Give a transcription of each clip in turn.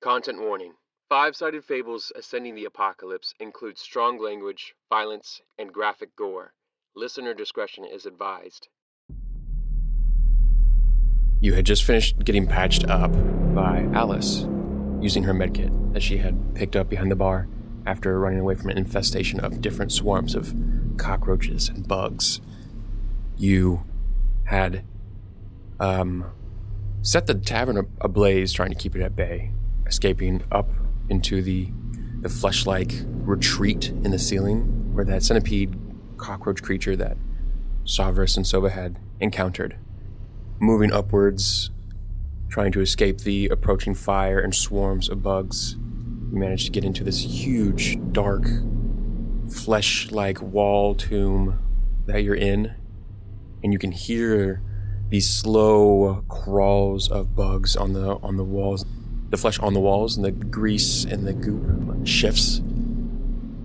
Content warning. Five-sided fables ascending the apocalypse include strong language, violence, and graphic gore. Listener discretion is advised. You had just finished getting patched up by Alice, using her medkit that she had picked up behind the bar after running away from an infestation of different swarms of cockroaches and bugs. You had set the tavern ablaze, trying to keep it at bay, escaping up into the flesh-like retreat in the ceiling where that centipede cockroach creature that Rovaris and Sova had encountered. Moving upwards, trying to escape the approaching fire and swarms of bugs, you managed to get into this huge, dark, flesh-like wall tomb that you're in, and you can hear these slow crawls of bugs on the walls, the flesh on the walls, and the grease and the goop shifts.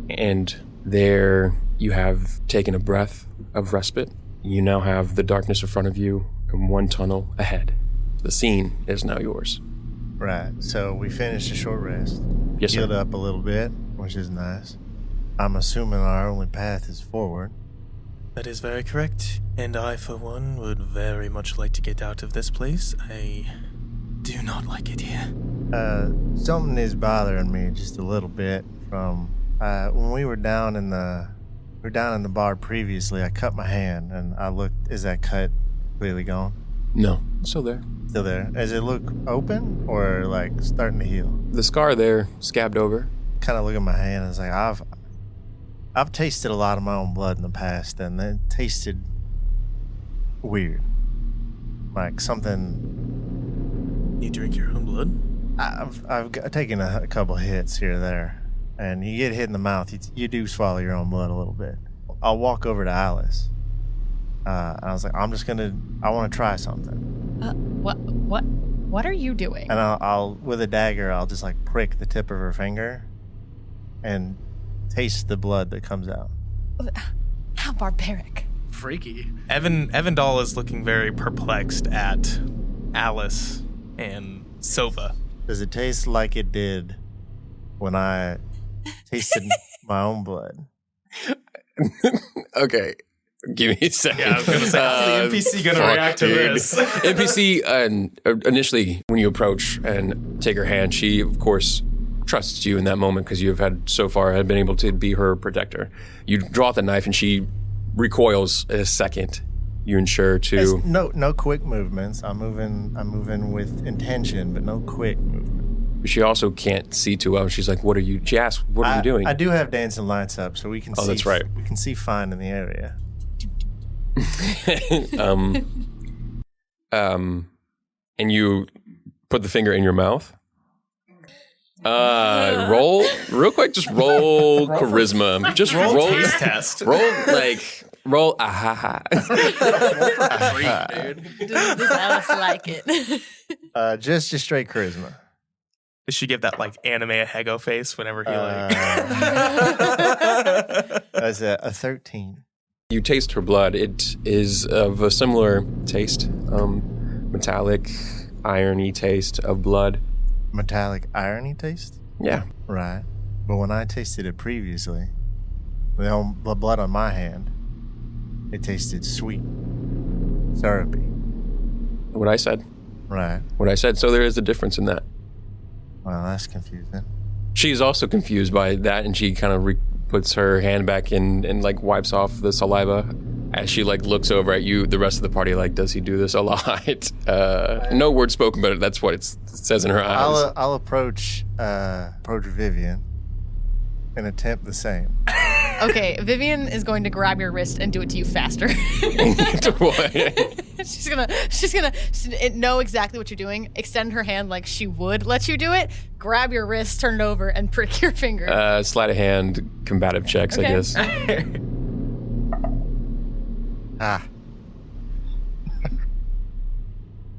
And there you have taken a breath of respite. You now have the darkness in front of you and one tunnel ahead. The scene is now yours. Right, so we finished a short rest. Yes, sir. Healed up a little bit, which is nice. I'm assuming our only path is forward. That is very correct, and I, for one, would very much like to get out of this place. I do not like it here. Something is bothering me just a little bit from when we were down in the bar previously. I cut my hand, and I looked. Is that cut completely gone? No, it's still there. Still there. Does it look open or like starting to heal? The scar there, scabbed over. Kind of look at my hand and it's like, I've tasted a lot of my own blood in the past, and it tasted weird. Like something. You drink your own blood? I've taken a couple hits here or there, and you get hit in the mouth, you do swallow your own blood a little bit. I'll walk over to Alice. I was like, I want to try something. What are you doing? And I'll with a dagger, I'll just like prick the tip of her finger and taste the blood that comes out. How barbaric. Freaky. Evindal is looking very perplexed at Alice and Sova. Does it taste like it did when I tasted my own blood? Okay. Give me a second. Yeah, I was going to say, how's the NPC going to react to this? NPC, initially, when you approach and take her hand, she, of course, trusts you in that moment because you have had been able to be her protector. You draw out the knife and she recoils a second. You ensure to... No quick movements. I'm moving with intention, but no quick movement. She also can't see too well. She's like, she asks, what are you doing? I do have dancing lights up, so we can see. Oh, that's right. We can see fine in the area. And you put the finger in your mouth. Roll real quick. Just roll charisma. Just roll taste test. Roll ahaha. Does Alice like it? Just straight charisma. Does she give that like anime a Hego face whenever he That's a 13. You taste her blood. It is of a similar taste, metallic, irony taste of blood. Metallic irony taste? Yeah. Right. But when I tasted it previously, the blood on my hand, it tasted sweet, syrupy. What I said. Right. What I said. So there is a difference in that. Well, that's confusing. She's also confused by that, and she kind of puts her hand back in and like wipes off the saliva as she like looks over at you. The rest of the party like, does he do this a lot? No word spoken, but that's what it says in her eyes. I'll approach Vivian and attempt the same. Okay, Vivian is going to grab your wrist and do it to you faster. She's gonna know exactly what you're doing. Extend her hand like she would let you do it. Grab your wrist, turn it over, and prick your finger. Sleight of hand, combative checks, okay. I guess.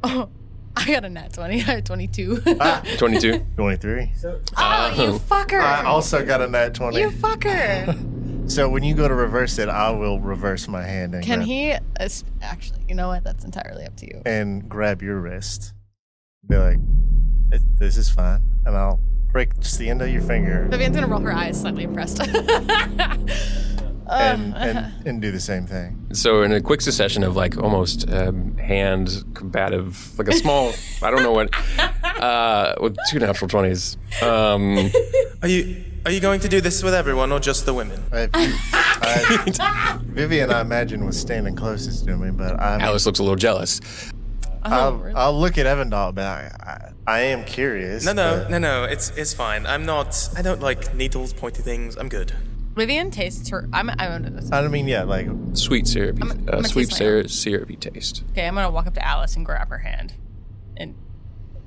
Oh, I got a nat 20. I had 22. 22. 23. Oh, you fucker. I also got a nat 20. You fucker. So when you go to reverse it, I will reverse my hand and Can he... actually, you know what? That's entirely up to you. and grab your wrist. Be like, This is fine. And I'll prick just the end of your finger Vivian's gonna roll her eyes, slightly impressed. and do the same thing. So in a quick succession of like almost hand combative, like a small, I don't know what, with 2 natural 20s. Are you going to do this with everyone or just the women? Vivian, I imagine, was standing closest to me, but Alice looks a little jealous. I'll look at Evindal, but I am curious. No, it's fine. I don't like needles, pointy things. I'm good. Vivian tastes her. I'm gonna do this. I mean, yeah, like Sweet syrupy, I'm gonna sweet taste my own. syrupy taste. Okay, I'm gonna walk up to Alice and grab her hand. And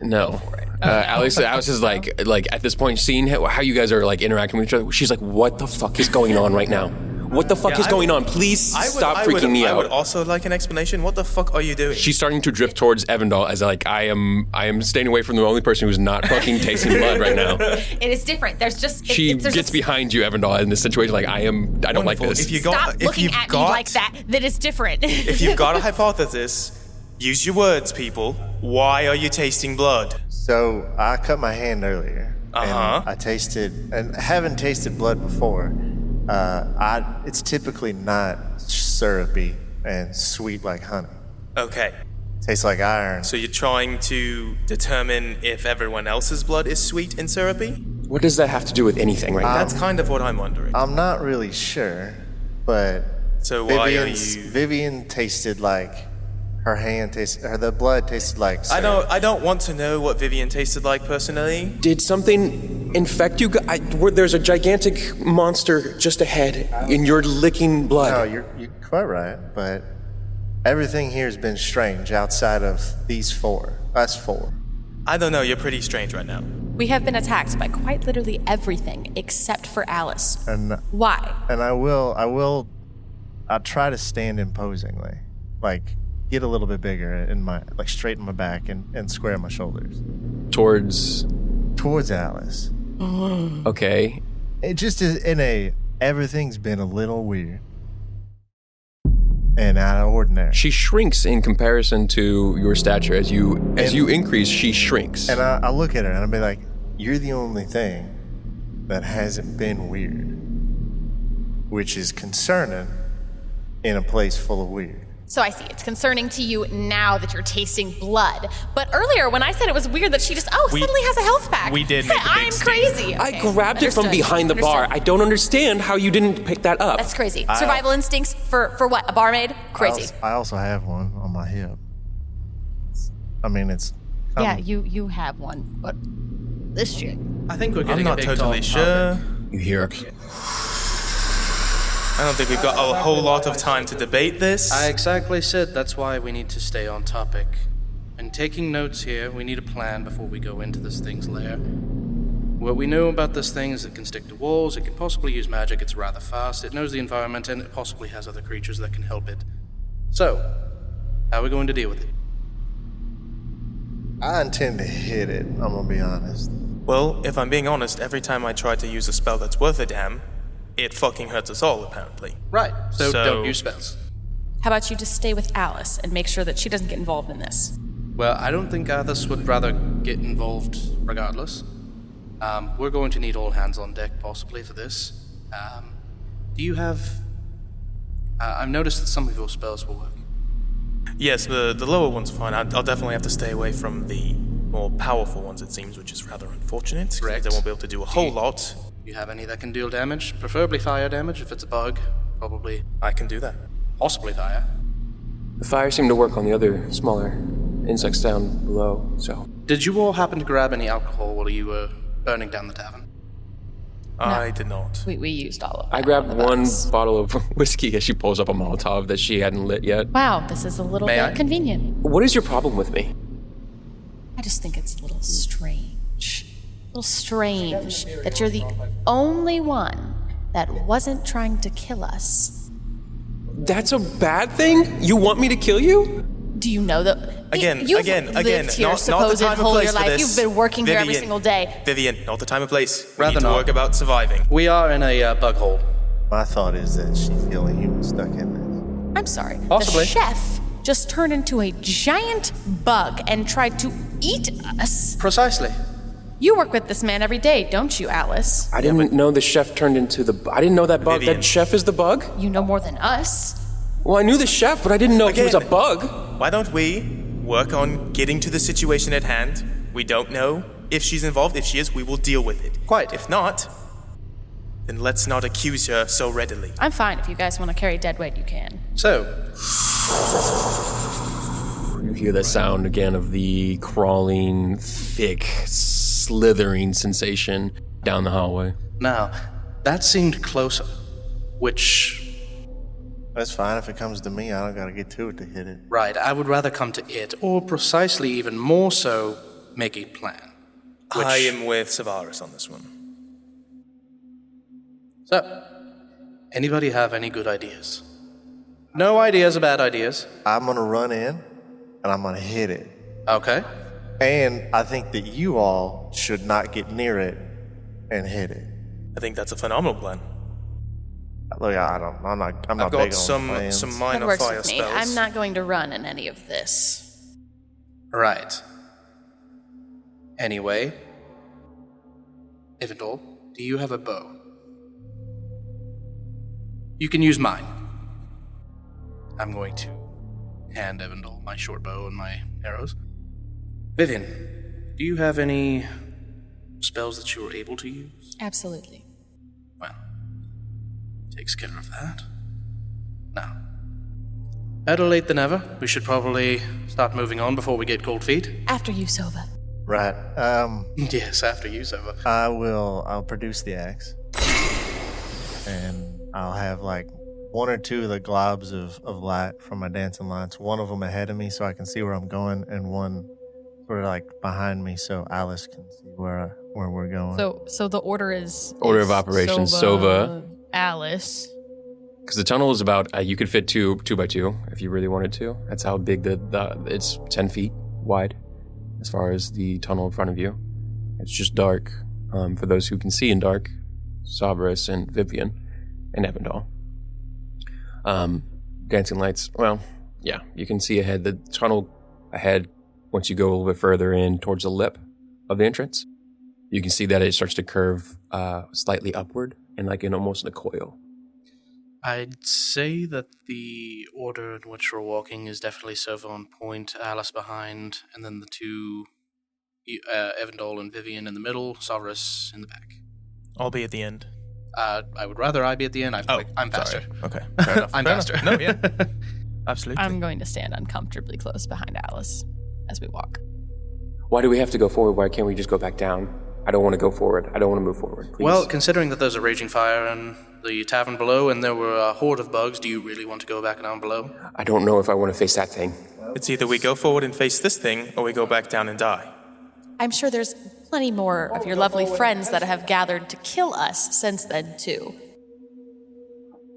No. for it. Alice is like at this point, seeing how you guys are like interacting with each other, she's like, what the fuck is going on right now? What the fuck is going on? Please stop freaking me out. I would also like an explanation. What the fuck are you doing? She's starting to drift towards Evindal as like, I am staying away from the only person who's not fucking tasting blood right now. It is different. There's just She there's gets just, behind you, Evindal, in this situation. Like, I don't like Wonderful. this. Stop looking at me like that. That is different. If you've got a hypothesis, use your words, people. Why are you tasting blood? So I cut my hand earlier. Uh-huh. And I tasted, and haven't tasted blood before. It's typically not syrupy and sweet like honey. Okay. Tastes like iron. So you're trying to determine if everyone else's blood is sweet and syrupy? What does that have to do with anything right now? That's kind of what I'm wondering. I'm not really sure, but So why are you... Vivian tasted like the blood tasted like syrup. I don't want to know what Vivian tasted like personally. Did something infect you? There's a gigantic monster just ahead, and you're licking blood. No, you're quite right, but everything here has been strange outside of us four. I don't know, you're pretty strange right now. We have been attacked by quite literally everything except for Alice. And Why? And I'll try to stand imposingly, like get a little bit bigger straighten my back and square my shoulders Towards Alice. Okay. It just is everything's been a little weird and out of ordinary. She shrinks in comparison to your stature. As you increase, she shrinks. And I look at her and I'll be like, you're the only thing that hasn't been weird, which is concerning in a place full of weird. So I see. It's concerning to you now that you're tasting blood. But earlier, when I said it was weird that she just suddenly has a health pack. We did make a big I'm crazy. I Okay, grabbed it from understood. behind the bar. I don't understand how you didn't pick that up. That's crazy. Survival instincts for what? A barmaid? Crazy. I also have one on my hip. I mean, it's... Yeah, you have one, but this chick. I think we're I'm getting not a big totally tall sure. topic. You hear it. I don't think we've got a whole lot of time to debate this. I exactly said that's why we need to stay on topic. And taking notes here, we need a plan before we go into this thing's lair. What we know about this thing is it can stick to walls, it can possibly use magic, it's rather fast, it knows the environment, and it possibly has other creatures that can help it. So, how are we going to deal with it? I intend to hit it, I'm gonna be honest. Well, if I'm being honest, every time I try to use a spell that's worth a damn, it fucking hurts us all, apparently. Right, so So- don't use spells. How about you just stay with Alice and make sure that she doesn't get involved in this? Well, I don't think Athos would rather get involved regardless. We're going to need all hands on deck possibly for this. Do you have... I've noticed that some of your spells will work. Yes, the lower ones are fine. I'll definitely have to stay away from the more powerful ones, it seems, which is rather unfortunate. 'Cause Correct. I won't be able to do a whole lot. Do you have any that can deal damage? Preferably fire damage. If it's a bug, probably I can do that. possibly fire. The fire seemed to work on the other smaller insects down below, so... Did you all happen to grab any alcohol while you were burning down the tavern? I did not. We used all of it. I grabbed one bottle of whiskey as she pulls up a Molotov that she hadn't lit yet. Wow, this is a little May bit I? convenient. What is your problem with me? I just think it's a little strange. A little strange that you're the only one that wasn't trying to kill us. That's a bad thing? You want me to kill you? Do you know that? Again, You've again, lived here not the supposed time and whole place your for life. this. You've been working here every Vivian, single day. Vivian, not the time and place. We Rather need to not. work about surviving. We are in a bug hole. My thought is that she's the only human stuck in this. I'm sorry. Possibly. The chef just turned into a giant bug and tried to eat us. Precisely. You work with this man every day, don't you, Alice? I didn't know the chef turned into the... I didn't know that bug. Vivian. That chef is the bug? You know more than us. Well, I knew the chef, but I didn't know he was a Again. bug. Why don't we work on getting to the situation at hand? We don't know if she's involved. If she is, we will deal with it. Quite. If not, then let's not accuse her so readily. I'm fine. If you guys want to carry dead weight, you can. So, You hear the sound again of the crawling, thick, slithering sensation down the hallway. now, that seemed closer, which, That's fine. If it comes to me, I don't gotta get to it to hit it. right, I would rather come to it, or precisely even more so, make a plan. Which, I am with Rovaris on this one. So, anybody have any good ideas? No ideas are bad ideas. I'm gonna run in and I'm gonna hit it. Okay. And I think that you all should not get near it and hit it. I think that's a phenomenal plan. Look, I'm not I've big got on some plans. That minor works fire with me. spells. I'm not going to run in any of this. Right. Anyway, Evindal, do you have a bow? You can use mine. I'm going to hand Evindal my short bow and my arrows. Vivian, do you have any spells that you were able to use? Absolutely. Well, takes care of that. Now, better late than never. We should probably start moving on before we get cold feet. After you, Sova. Right. Yes, after you, Sova. I'll produce the axe. And I'll have like one or two of the globs of light from my dancing lights. One of them ahead of me so I can see where I'm going, and one sort of like behind me so Alice can see where we're going. So the order is Order of operations, Sova. Alice. Because the tunnel is about, you could fit two by two if you really wanted to. That's how big it's 10 feet wide as far as the tunnel in front of you. It's just dark. For those who can see in dark, Rovaris and Vivian and Evindal. Dancing lights, well, yeah, you can see ahead. The tunnel ahead, once you go a little bit further in towards the lip of the entrance, you can see that it starts to curve slightly upward and like almost in a coil. I'd say that the order in which we're walking is definitely Sova on point, Alice behind, and then the two, Evindal and Vivian in the middle, Rovaris in the back. I'll be at the end. I would rather I be at the end. I'm faster. Sorry. Okay. Fair enough. I'm Fair faster. enough. No, yeah. Absolutely. I'm going to stand uncomfortably close behind Alice as we walk. Why do we have to go forward? Why can't we just go back down? I don't want to go forward. I don't want to move forward, please. Well, considering that there's a raging fire in the tavern below and there were a horde of bugs, do you really want to go back down below? I don't know if I want to face that thing. It's either we go forward and face this thing, or we go back down and die. I'm sure there's plenty more of your lovely friends that have gathered to kill us since then, too.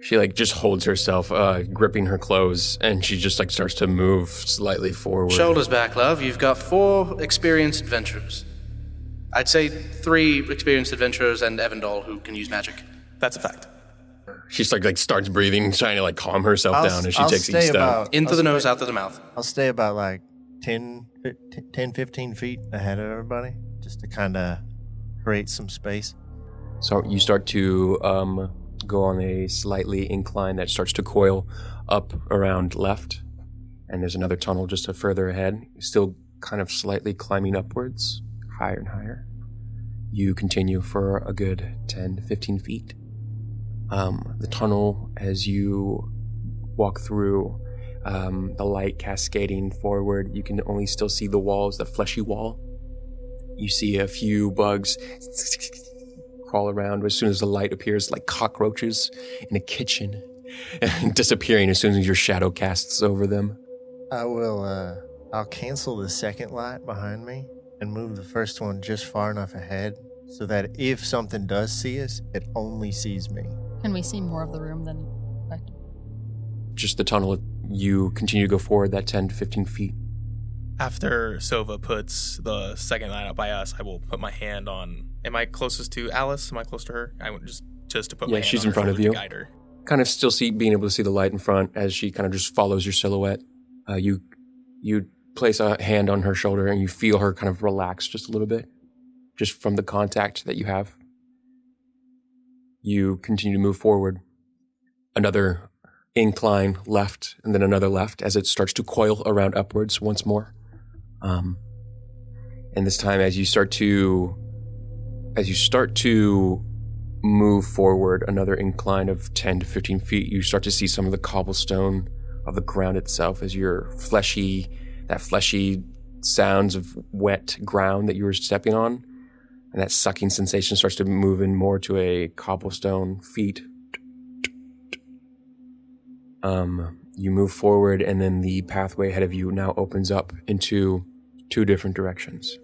She just holds herself, gripping her clothes, and she just starts to move slightly forward. Shoulders back, love. You've got 4 experienced adventurers. I'd say 3 experienced adventurers and Evindal who can use magic. That's a fact. She's starts breathing, trying to calm herself down as she I'll takes each stay step. about- Into the nose, out to the mouth. I'll stay about 10, 15 feet ahead of everybody, just to kind of create some space. So you start to go on a slightly incline that starts to coil up around left, and there's another tunnel just further ahead, still kind of slightly climbing upwards, higher and higher. You continue for a good 10 to 15 feet. The tunnel, as you walk through, the light cascading forward, you can only still see the walls, the fleshy wall. You see a few bugs crawl around as soon as the light appears, like cockroaches in a kitchen, disappearing as soon as your shadow casts over them. I'll cancel the second light behind me and move the first one just far enough ahead so that if something does see us, it only sees me. Can we see more of the room than expected? Just the tunnel, you continue to go forward that 10 to 15 feet. After Sova puts the second line up by us, I will put my hand on... Am I closest to Alice? Am I close to her? I would just to put my hand she's on in her front of shoulder you. to guide her. Kind of still being able to see the light in front as she kind of just follows your silhouette. You place a hand on her shoulder and you feel her kind of relax just a little bit, just from the contact that you have. You continue to move forward. Another incline left and then another left as it starts to coil around upwards once more. And this time as you start to move forward another incline of 10 to 15 feet, you start to see some of the cobblestone of the ground itself as your fleshy sounds of wet ground that you were stepping on. And that sucking sensation starts to move in more to a cobblestone feet. You move forward, and then the pathway ahead of you now opens up into 2 different directions.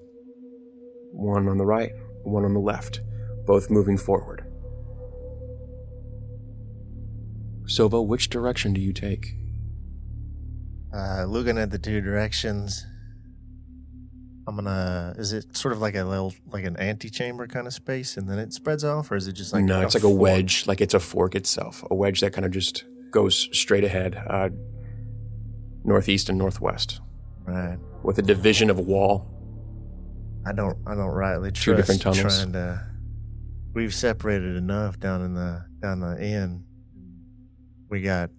One on the right, one on the left, both moving forward. Sova, which direction do you take? Looking at the 2 directions, is it sort of like an antechamber kind of space and then it spreads off, or is it just like No, it's like a wedge, like it's a fork itself. A wedge that kind of just goes straight ahead, northeast and northwest. Right. With a division of a wall. I don't rightly trust 2 different tunnels. We've separated enough down the end. We got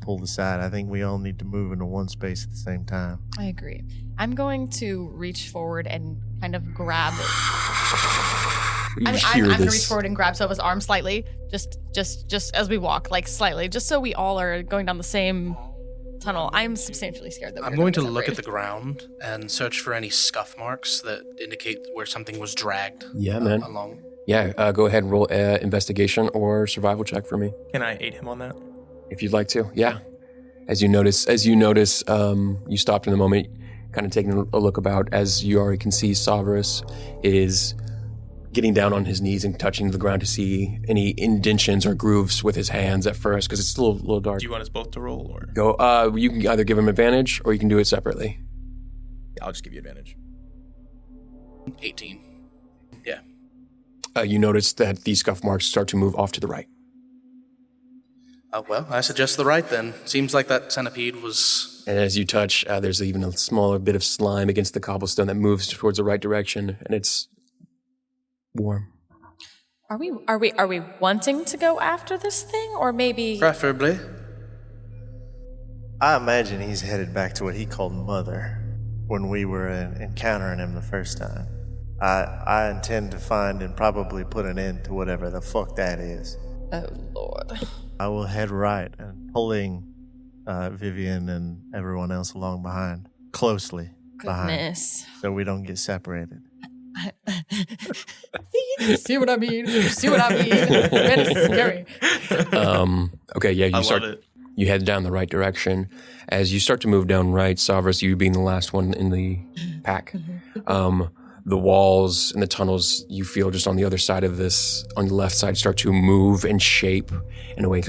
pulled aside. I think we all need to move into one space at the same time. I agree. I'm going to reach forward and kind of grab it. I'm going to reach forward and grab Sova's arm slightly, just as we walk, like slightly, just so we all are going down the same tunnel. I'm substantially scared that I'm going to look at the ground and search for any scuff marks that indicate where something was dragged. Yeah, man. Along. Yeah, go ahead and roll investigation or survival check for me. Can I aid him on that? If you'd like to, yeah. As you notice, you stopped in the moment, kind of taking a look about. As you already can see, Rovaris is getting down on his knees and touching the ground to see any indentions or grooves with his hands at first, because it's still a little dark. Do you want us both to roll, or go? You can either give him advantage or you can do it separately. Yeah, I'll just give you advantage. 18. Yeah. You notice that these scuff marks start to move off to the right. Well, I suggest the right then. Seems like that centipede was... And as you touch, there's even a smaller bit of slime against the cobblestone that moves towards the right direction, and it's warm. Are we wanting to go after this thing, or maybe... Preferably. I imagine he's headed back to what he called Mother when we were encountering him the first time. I intend to find and probably put an end to whatever the fuck that is. Oh, Lord. I will head right and pulling Vivian and everyone else along behind, closely behind, so we don't get separated. You see what I mean? It's scary. Okay, yeah, you head down the right direction. As you start to move down right, Rovaris, you being the last one in the pack, the walls and the tunnels you feel just on the other side of this, on the left side, start to move and shape in a way.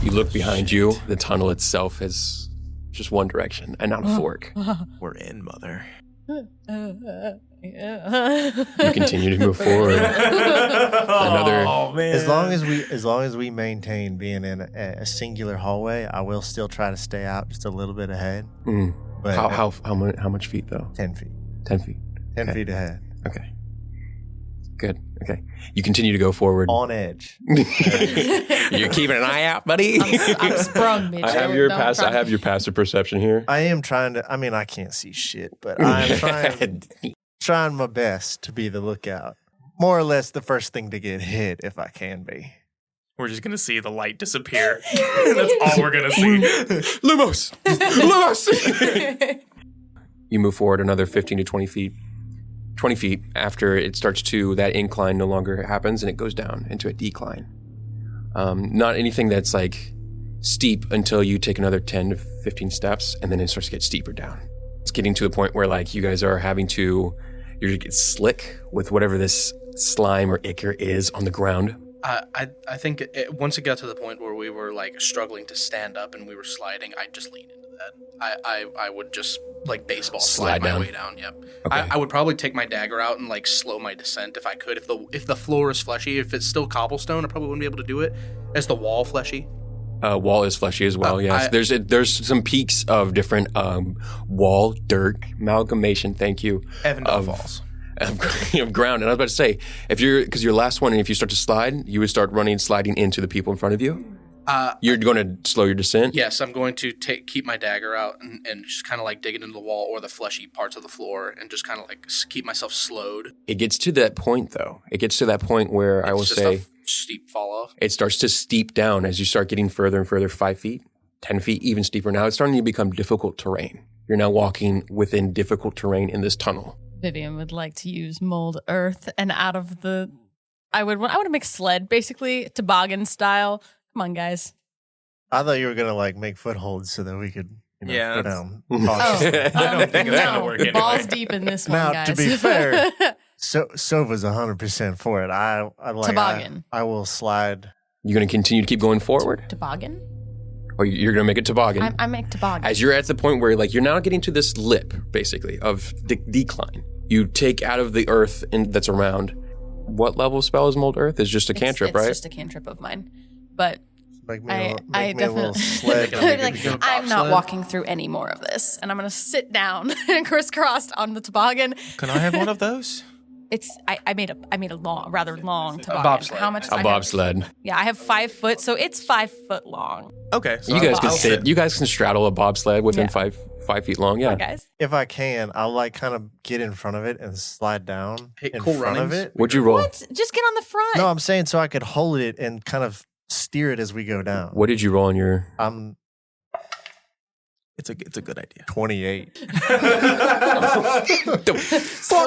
You look behind you, the tunnel itself is just one direction and not a fork. We're in, Mother. You continue to move forward. As long as we maintain being in a singular hallway, I will still try to stay out just a little bit ahead. But How much feet though? 10 feet. 10 feet. 10 feet ahead. Okay. Good. Okay. You continue to go forward. On edge. You're keeping an eye out, buddy. I'm sprung, bitch. I have your passive perception here. I am trying to. I mean, I can't see shit, but I'm trying my best to be the lookout. More or less, the first thing to get hit, if I can be. We're just gonna see the light disappear. That's all we're gonna see. Lumos! Lumos! You move forward another 15 to 20 feet. 20 feet after it starts to, that incline no longer happens and it goes down into a decline. Not anything that's like steep until you take another 10 to 15 steps and then it starts to get steeper down. It's getting to the point where like you guys are having to, you're just get slick with whatever this slime or ichor is on the ground. I think once it got to the point where we were like struggling to stand up and we were sliding, I'd just lean into that. I would just like baseball slide my way down. Yep. Okay. I would probably take my dagger out and like slow my descent if I could. If the floor is fleshy, if it's still cobblestone, I probably wouldn't be able to do it. As the wall fleshy, Wall is fleshy as well, yes. There's some peaks of different wall, dirt, amalgamation, thank you. Evindal falls. Of ground. And I was about to say, because you're last one, and if you start to slide, you would start sliding into the people in front of you. You're going to slow your descent? Yes, I'm going to keep my dagger out and just kind of like dig it into the wall or the fleshy parts of the floor and just kind of like keep myself slowed. It gets to that point, though. It gets to that point where It's I will just say... a steep fall off. It starts to steep down as you start getting further and further, 5 feet, 10 feet, even steeper. Now it's starting to become difficult terrain. You're now walking within difficult terrain in this tunnel. Vivian would like to use mold earth and out of the... I would want to make sled, basically, toboggan style. Come on, guys. I thought you were going to like make footholds so that we could go down. I don't think it's gonna work anyway. Balls deep in this one, Now, guys. to be fair, Sova's 100% for it. Toboggan. I will slide. You're going to continue to keep going forward? Toboggan? Or you're going to make a toboggan? I make toboggan. As you're at the point where like you're now getting to this lip, basically, of decline. You take out of the earth that's around. What level spell is Mold Earth? It's just a cantrip, right? It's just a cantrip of mine. But Make me I a little definitely sled. I'm not walking through any more of this, and I'm gonna sit down and crisscrossed on the toboggan. Can I have one of those? I made a rather long toboggan. bobsled. How much? A bobsled. Yeah, I have 5 foot, so it's 5 foot long. Okay. So You guys can I'll sit. You guys can straddle a bobsled within Yeah. 5 feet long. Yeah. Come on, guys. If I can, I'll like kind of get in front of it and slide down in cool front of runnings. it. What'd you roll? What? Just get on the front. No, I'm saying so I could hold it and kind of steer it as we go down. What did you roll on your? I'm It's a good idea. 28. So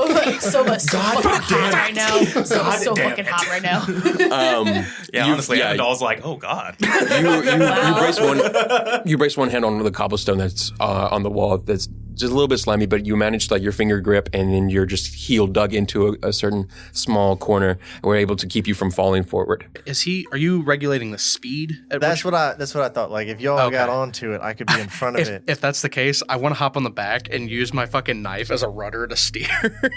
fucking hot right now. So fucking hot right now. Honestly, Evindal's like, oh god. You brace one hand on the cobblestone that's on the wall that's just a little bit slimy, but you manage to, like, your finger grip, and then your just heel dug into a certain small corner, and we're able to keep you from falling forward. Are you regulating the speed? That's what I thought. Like if y'all got onto it, I could be in front of it. If that's the case, I want to hop on the back and use my fucking knife as a rudder to steer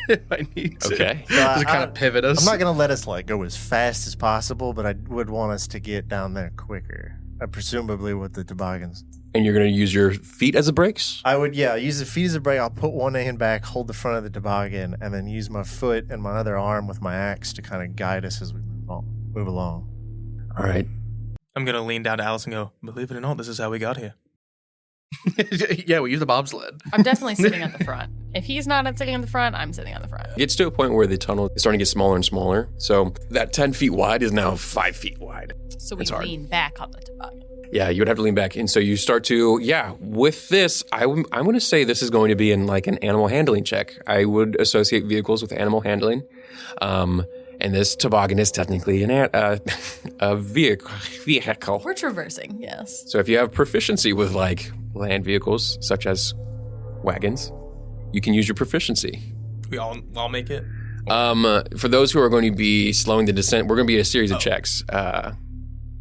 if I need to. Okay. To kind of pivot us. I'm not gonna let us like go as fast as possible, but I would want us to get down there quicker. Presumably with the toboggans. And you're going to use your feet as the brakes? I would, use the feet as a brake. I'll put one hand back, hold the front of the toboggan, and then use my foot and my other arm with my axe to kind of guide us as we move along. All right. I'm going to lean down to Alice and go, believe it or not, this is how we got here. Yeah, we use the bobsled. I'm definitely sitting at the front. If he's not sitting on the front, I'm sitting on the front. It gets to a point where the tunnel is starting to get smaller and smaller. So that 10 feet wide is now 5 feet wide. So we lean back on the toboggan. Yeah, you would have to lean back. And so you start to, with this, I'm going to say this is going to be in like an animal handling check. I would associate vehicles with animal handling. And this toboggan is technically a vehicle. We're traversing, yes. So if you have proficiency with like land vehicles, such as wagons, you can use your proficiency. We all make it? For those who are going to be slowing the descent, we're going to be a series of checks.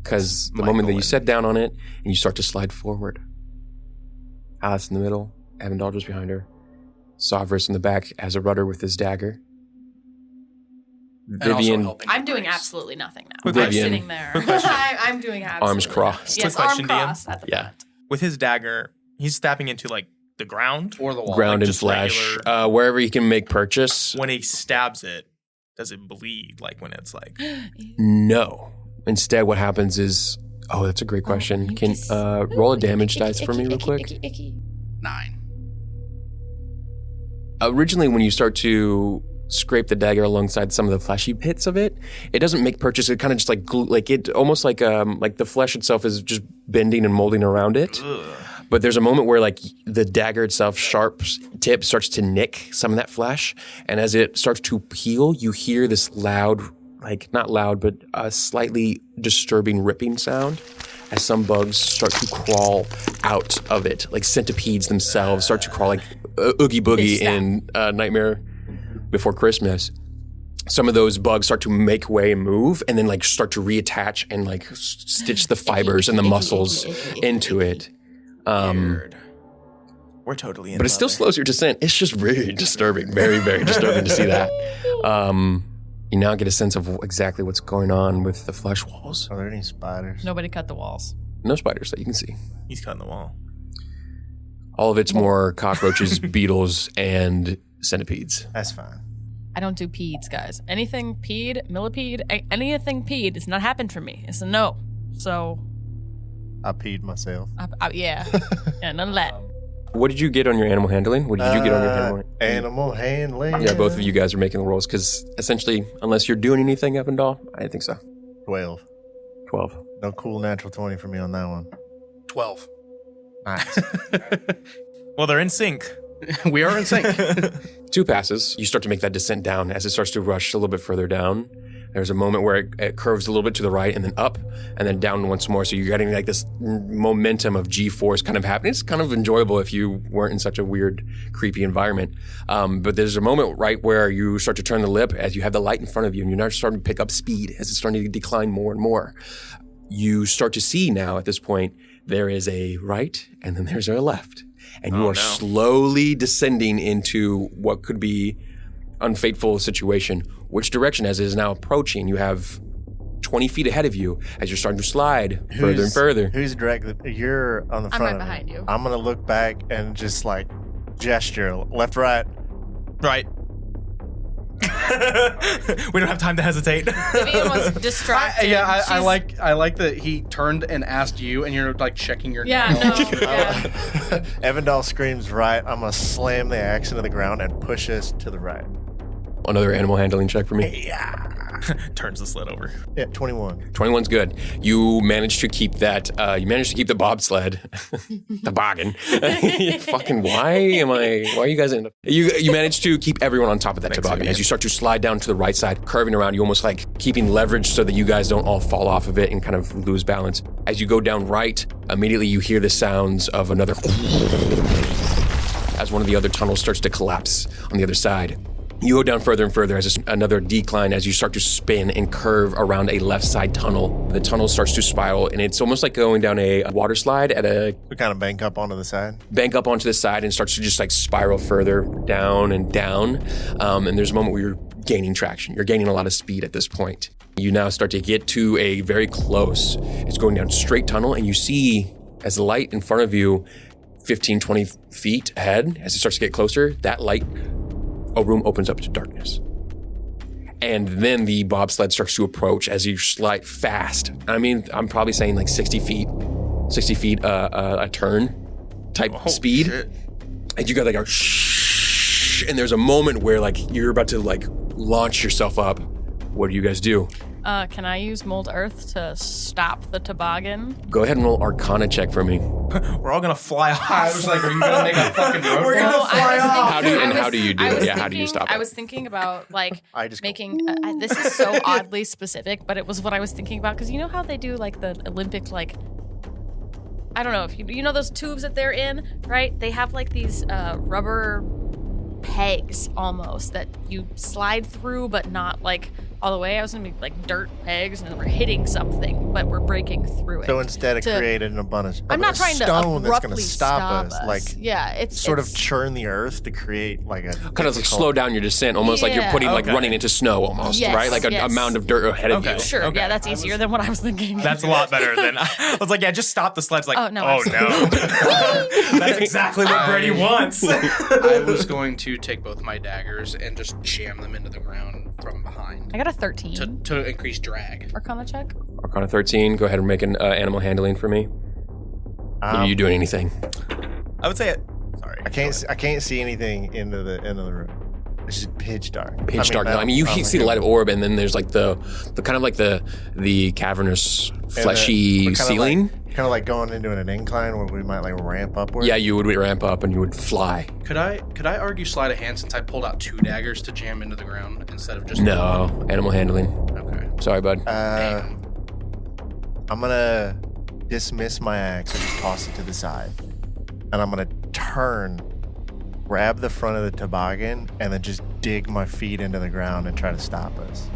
Because the moment that you set down on it and you start to slide forward, Alice in the middle, Evindal just behind her, Sovereign in the back as a rudder with his dagger. Vivian, I'm doing absolutely nothing now. Vivian. I'm sitting there. I'm doing absolutely arms crossed. Yes, Quick question, arm crossed at the Yeah. front. With his dagger, he's stabbing into like the ground Or the wall. Ground like and just flesh, regular- wherever he can make purchase. When he stabs it, does it bleed? Like when it's like No. Instead, what happens is, that's a great question. Can roll a damage dice for me real quick? 9. Originally, when you start to scrape the dagger alongside some of the fleshy bits of it, it doesn't make purchase. It kind of just like glue, like it almost like the flesh itself is just bending and molding around it. But there's a moment where like the dagger itself, sharp tip, starts to nick some of that flesh, and as it starts to peel, you hear this loud, like not loud, but a slightly disturbing ripping sound as some bugs start to crawl out of it, like centipedes themselves start to crawl, like Oogie Boogie in Nightmare Before Christmas. Some of those bugs start to make way and move, and then like start to reattach and like stitch the fibers and the muscles into it. weird. We're totally in. But it still slows your descent. It's just really disturbing, very, very disturbing to see that. You now get a sense of exactly what's going on with the flesh walls. Are there any spiders? Nobody cut the walls. No spiders that you can see. He's cutting the wall. All of it's more cockroaches, beetles, and centipedes. That's fine. I don't do peds, guys. Anything ped, millipede, anything ped, it's not happened for me. It's a no. So. I peed myself. Yeah. Yeah, none of that. What did you get on your animal handling? What did you get on your animal handling? Animal handling. Yeah, both of you guys are making the rolls because essentially, unless you're doing anything, Evindal, I think so. 12. 12. No cool natural 20 for me on that one. 12. Nice. Well, they're in sync. We are in sync. 2 passes. You start to make that descent down as it starts to rush a little bit further down. There's a moment where it curves a little bit to the right and then up and then down once more. So you're getting like this momentum of G-force kind of happening. It's kind of enjoyable if you weren't in such a weird, creepy environment. But there's a moment right where you start to turn the lip as you have the light in front of you and you're now starting to pick up speed as it's starting to decline more and more. You start to see now at this point, there is a right and then there's a left. And you are slowly descending into what could be unfateful situation. Which direction, as it is now approaching, you have 20 feet ahead of you as you're starting to slide further and further. Who's directly? You're on the front. I'm right of behind me. you. I'm going to look back and just like gesture left, right. Right. We don't have time to hesitate. Vivian was distracted. I like that he turned and asked you, and you're like checking your Yeah, nails. no. Yeah. Evindal screams right. I'm going to slam the axe into the ground and push us to the right. Another animal handling check for me. Yeah. Turns the sled over. Yeah, 21. 21's good. You managed to keep that. You managed to keep the bobsled, toboggan. Fucking why are you guys in? You managed to keep everyone on top of that toboggan as you start to slide down to the right side, curving around. You almost like keeping leverage so that you guys don't all fall off of it and kind of lose balance. As you go down right, immediately you hear the sounds of another as one of the other tunnels starts to collapse on the other side. You go down further and further as another decline as you start to spin and curve around a left side tunnel. The tunnel starts to spiral and it's almost like going down a water slide at a... We kind of bank up onto the side. Bank up onto the side and starts to just like spiral further down and down. And there's a moment where you're gaining traction. You're gaining a lot of speed at this point. You now start to get to a very close. It's going down a straight tunnel and you see as the light in front of you 15, 20 feet ahead, as it starts to get closer, that light... a room opens up to darkness. And then the bobsled starts to approach as you slide fast. I mean, I'm probably saying like 60 feet a turn type speed. Shit. And you gotta go shh. And there's a moment where like you're about to like launch yourself up. What do you guys do? Can I use Mold Earth to stop the toboggan? Go ahead and roll Arcana check for me. We're all gonna fly off. I was like, are you gonna make a fucking road? We're gonna fly off. How do you do it? Yeah, how do you stop it? I was thinking about like I just making. This is so oddly specific, but it was what I was thinking about because you know how they do like the Olympic like. I don't know if you know those tubes that they're in, right? They have like these rubber pegs almost that you slide through, but not like all the way. I was gonna be like dirt pegs, and we're hitting something, but we're breaking through it. So instead of creating an abundance, I'm not trying to stone that's going abruptly to stop us, like yeah, it's sort of churn the earth to create like a kind of like slow down your descent, almost like you're Yeah. putting like Okay. running into snow almost, Yes, right? Like a yes. mound of dirt ahead of Okay. you. Sure, Okay. yeah, that's easier than what I was thinking. That's a lot better than I was like, yeah, just stop the sled's like, Oh, no, oh no. That's exactly what Brady wants. I was going to take both my daggers and just jam them into the ground from behind I got a 13. to increase drag. Arcana check. Arcana 13. Go ahead and make an animal handling for me. Are you doing anything? I would say it. Sorry. I can't see anything into the end of the room. It's just pitch dark. Pitch dark. I mean, you see the light of orb, and then there's like the kind of like the cavernous, fleshy ceiling. Kind of like going into an incline where we might like ramp upward. Yeah, you would ramp up and you would fly. Could I argue sleight of hand since I pulled out 2 daggers to jam into the ground instead of just No, animal handling. Okay. Sorry, bud. I'm gonna dismiss my axe and just toss it to the side, and I'm gonna turn, grab the front of the toboggan, and then just dig my feet into the ground and try to stop us.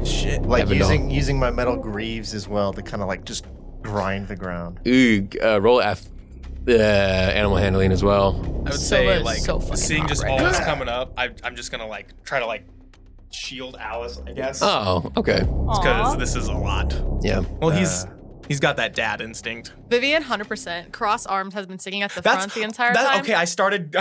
Shit. Like Evindal. using my metal greaves as well to kind of like just grind the ground. Ooh, roll animal handling as well. I would So say it's like so fucking seeing hot just right all now. this coming up, I'm just gonna like try to like shield Alice, I guess. Oh, okay. Because this is a lot. Yeah. Well, he's He's got that dad instinct. Vivian, 100%. Cross-armed has been sitting at the front the entire time. Okay, I started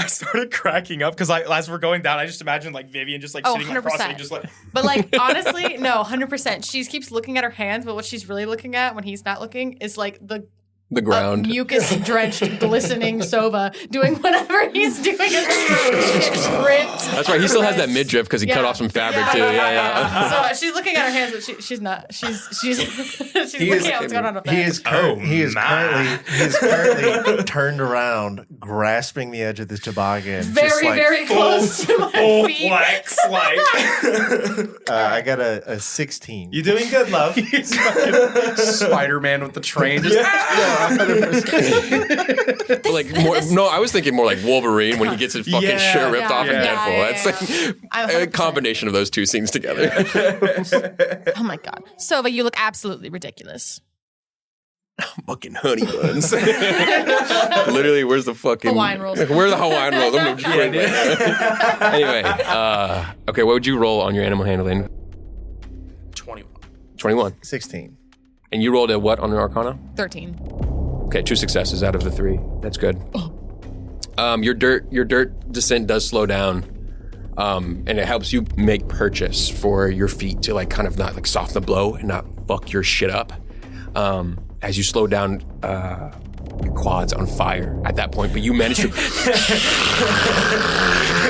cracking up because as we're going down, I just imagine like Vivian just like sitting 100%. across and just like. But like honestly, no, 100%. She keeps looking at her hands, but what she's really looking at when he's not looking is like the ground. Mucus-drenched, glistening Sova doing whatever he's doing. That's right. He still has that midriff because he cut off some fabric too. Yeah. So she's looking at her hands, but she's not. She's looking at what's going on up there. He is currently turned around, grasping the edge of the toboggan. Very close to my feet. Flex, like. I got a 16. You're doing good, love. He's fucking Spider-Man with the train. Just, like more, no, I was thinking more like Wolverine when he gets his fucking shirt ripped off in Deadpool. That's like a combination of those two scenes together. Oh my god, Sova, you look absolutely ridiculous. Fucking honey buns. Literally, where's the fucking Hawaiian rolls? Where are the Hawaiian rolls? I'm gonna anyway, okay, what would you roll on your animal handling? 21. 16. And you rolled a what on your Arcana? 13. Okay, 2 successes out of the 3. That's good. Your dirt descent does slow down, and it helps you make purchase for your feet to like kind of not like soften the blow and not fuck your shit up. As you slow down, your quad's on fire at that point, but you manage to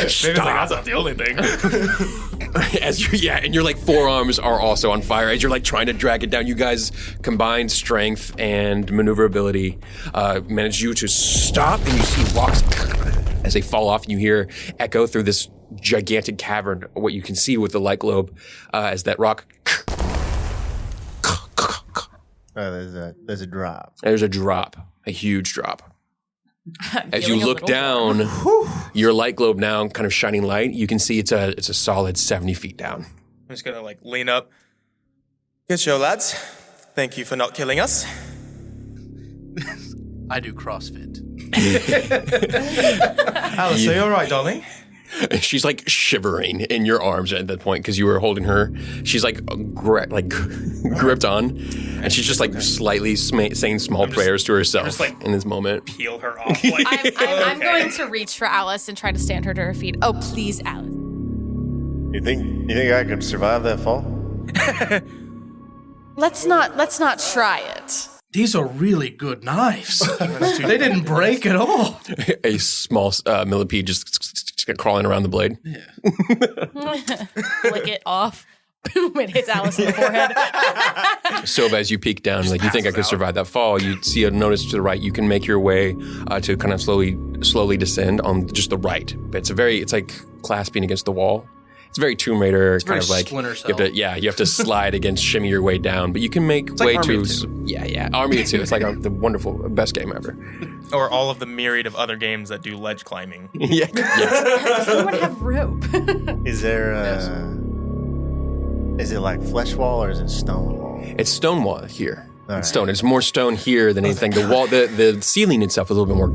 Stop. That's not the only thing. And your like forearms are also on fire as you're like trying to drag it down. You guys combined strength and maneuverability manage you to stop, and you see rocks as they fall off, and you hear echo through this gigantic cavern. What you can see with the light globe as that rock. There's a drop. There's a drop, a huge drop. As you look down, your light globe now kind of shining light, you can see it's a solid 70 feet down. I'm just gonna like lean up. Good show, lads. Thank you for not killing us. I do CrossFit. Alice, are you all right, darling? She's like shivering in your arms at that point because you were holding her. She's like gripped on, and she's just like slightly saying small prayers to herself just, like, in this moment. Peel her off. Like, I'm going to reach for Alice and try to stand her to her feet. Oh, please, Alice. You think I could survive that fall? Let's not try it. These are really good knives. They didn't break at all. A small millipede just crawling around the blade. Yeah. Flick it off. Boom, it hits Alice in the forehead. So as you peek down, like you think I could survive that fall, you see a notice to the right. You can make your way to kind of slowly descend on just the right. But it's like clasping against the wall. It's very Tomb Raider, kind of like Splinter Cell. you have to slide against, shimmy your way down, but you can make way like to Army of Two. Army of Two. It's like the wonderful best game ever. or all of the myriad of other games that do ledge climbing. Yes. Does anyone have rope? Is there is it like flesh wall or is it stone wall? It's stone wall here. All It's right. stone. It's more stone here than anything. The wall, the ceiling itself is a little bit more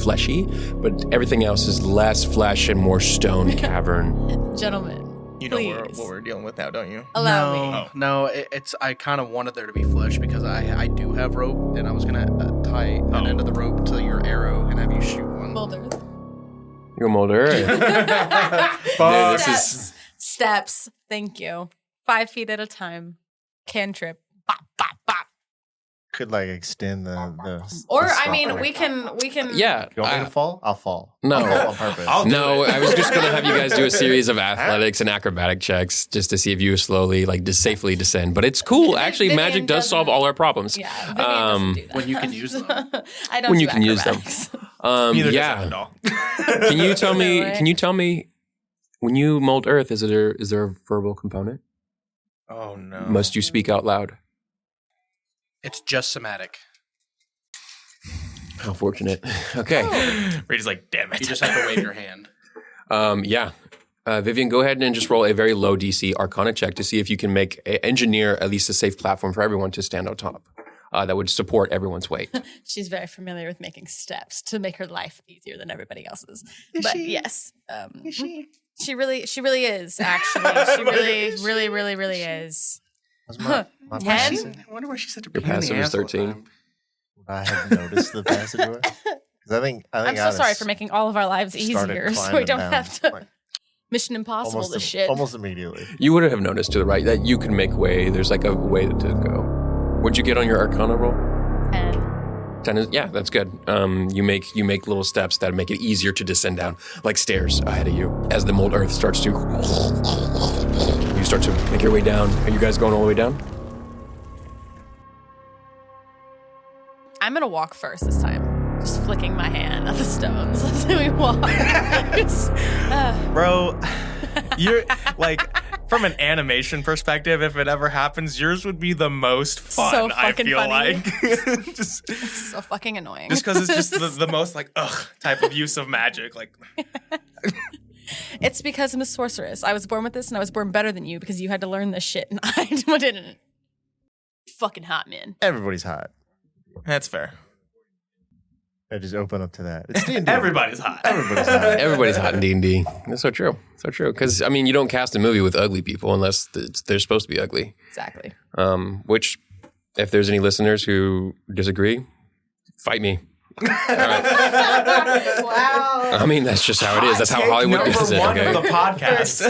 fleshy, but everything else is less flesh and more stone cavern. Gentlemen, You know please. what we're dealing with now, don't you? Allow me. No, it's. I kind of wanted there to be flesh because I do have rope, and I was gonna tie an end of the rope to your arrow and have you shoot one. Mulder. You're Mulder. Steps. Thank you. 5 feet at a time. Cantrip. Bop, bop, bop. Could like extend the Or the I mean, stop. we can. Yeah. You want me to fall? I'll fall. No. I'll fall on purpose. No, I was just going to have you guys do a series of athletics and acrobatic checks just to see if you slowly, safely descend. But it's cool. Actually, Vivian magic does doesn't- solve all our problems. Yeah. Vivian doesn't do that. When you can use them. I don't When do you can use them. acrobatics. Neither Yeah. does Evindal. Can you tell me? Right. Can you tell me when you mold earth? Is there a verbal component? Oh no. Must you speak out loud? It's just somatic. How fortunate. Okay. Brady's like, damn it. You just have to wave your hand. Yeah. Vivian, go ahead and just roll a very low DC Arcana check to see if you can engineer at least a safe platform for everyone to stand on top. That would support everyone's weight. She's very familiar with making steps to make her life easier than everybody else's. But yes, she really is. Actually, she really is. Was my 10? passive? I wonder why she said to Your pain in the passive is ass all the 13. time. I have noticed the passive door. 'Cause I think I'm so Alice sorry for making all of our lives started easier, so we climbing don't down, have to. like, Mission Impossible this shit. almost immediately. You would have noticed to the right that you can make way. There's like a way to go. What'd you get on your Arcana roll? 10. 10 is, yeah, that's good. You make little steps that make it easier to descend down, like stairs ahead of you. As the mold earth starts to, you start to make your way down. Are you guys going all the way down? I'm gonna walk first this time. Just flicking my hand at the stones as we walk. Bro, you're like, from an animation perspective, if it ever happens, yours would be the most fun, So I fucking feel funny. like. just So fucking annoying. because it's just the most like, type of use of magic. Like, It's because I'm a sorceress. I was born with this, and I was born better than you because you had to learn this shit, and I didn't. Fucking hot, man. Everybody's hot. that's fair. I just open up to that. It's D&D. Everybody's hot. Everybody's hot. Everybody's hot in D&D. That's so true. So true. Because, I mean, you don't cast a movie with ugly people unless they're supposed to be ugly. Exactly. Which, if there's any listeners who disagree, fight me. All right. Wow. I mean, that's just how it is. That's how Hollywood does it. Number one Okay. of the podcast.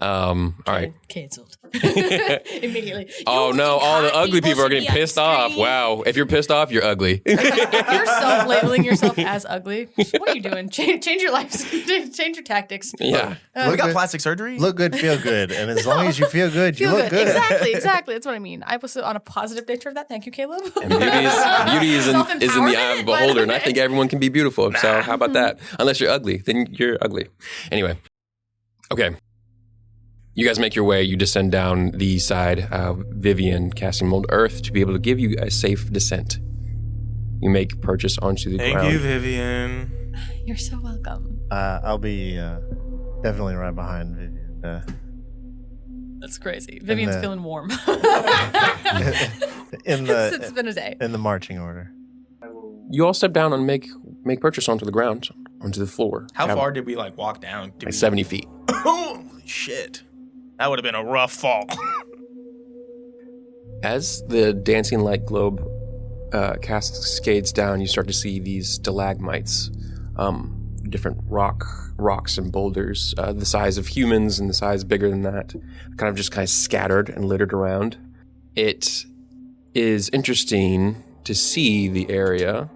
All right. Cancelled. Immediately. Oh no! All the ugly people are getting should be pissed on off. screen. Wow! If you're pissed off, you're ugly. If you're self-labeling yourself as ugly, what are you doing? Change your life. Change your tactics. Yeah. We got good. plastic surgery. Look good, feel good. And as long as you feel good, you Feel look good. Exactly. That's what I mean. I was on a positive nature of that. Thank you, Caleb. And beauty is in the eye of the Self-empowerment, beholder, and I but- think everyone can be beautiful. So how about that? Unless you're ugly, then you're ugly. Anyway, okay. You guys make your way. You descend down the side. Vivian casting Mold Earth to be able to give you a safe descent. You make purchase onto the Thank ground. you, Vivian. You're so welcome. I'll be definitely right behind Vivian. That's crazy. Vivian's the- feeling warm. It's it's been a day. in the marching order. You all step down and make purchase onto the ground, onto the floor. How Have far did we like walk down? Like 70 feet. Holy shit. That would have been a rough fall. As the dancing light globe cascades down, you start to see these stalagmites, different rocks and boulders, the size of humans and the size bigger than that, kind of scattered and littered around. It is interesting to see the area,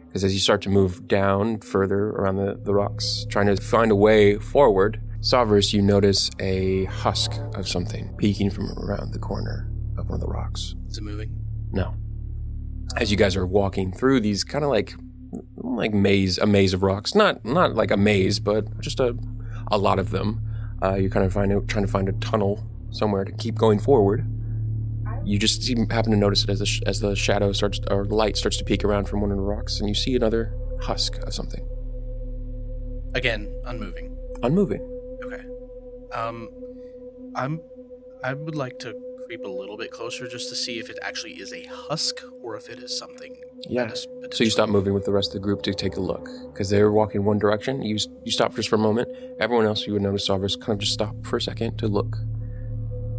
because as you start to move down further around the rocks, trying to find a way forward, Rovaris, you notice a husk of something peeking from around the corner of one of the rocks. Is it moving? No. As you guys are walking through these kind of like a maze of rocks, not like a maze, but just a lot of them. You kind of trying to find a tunnel somewhere to keep going forward. You just happen to notice it as the shadow starts, or the light starts to peek around from one of the rocks, and you see another husk of something. Again, unmoving. Unmoving. Okay. I would like to creep a little bit closer just to see if it actually is a husk or if it is something. Yeah. that is So you potentially- stop moving with the rest of the group to take a look, because they were walking one direction. You stop just for a moment. Everyone else, you would notice Rovaris kind of just stop for a second to look.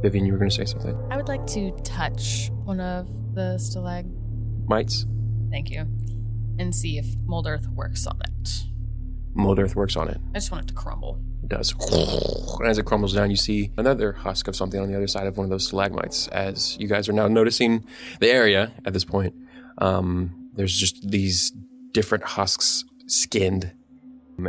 Vivian, you were going to say something. I would like to touch one of the Mites. Thank you. And see if Mold Earth works on it. Mold Earth works on it. I just want it to crumble. It does. And as it crumbles down, you see another husk of something on the other side of one of those stalagmites. As you guys are now noticing the area at this point, there's just these different husks skinned.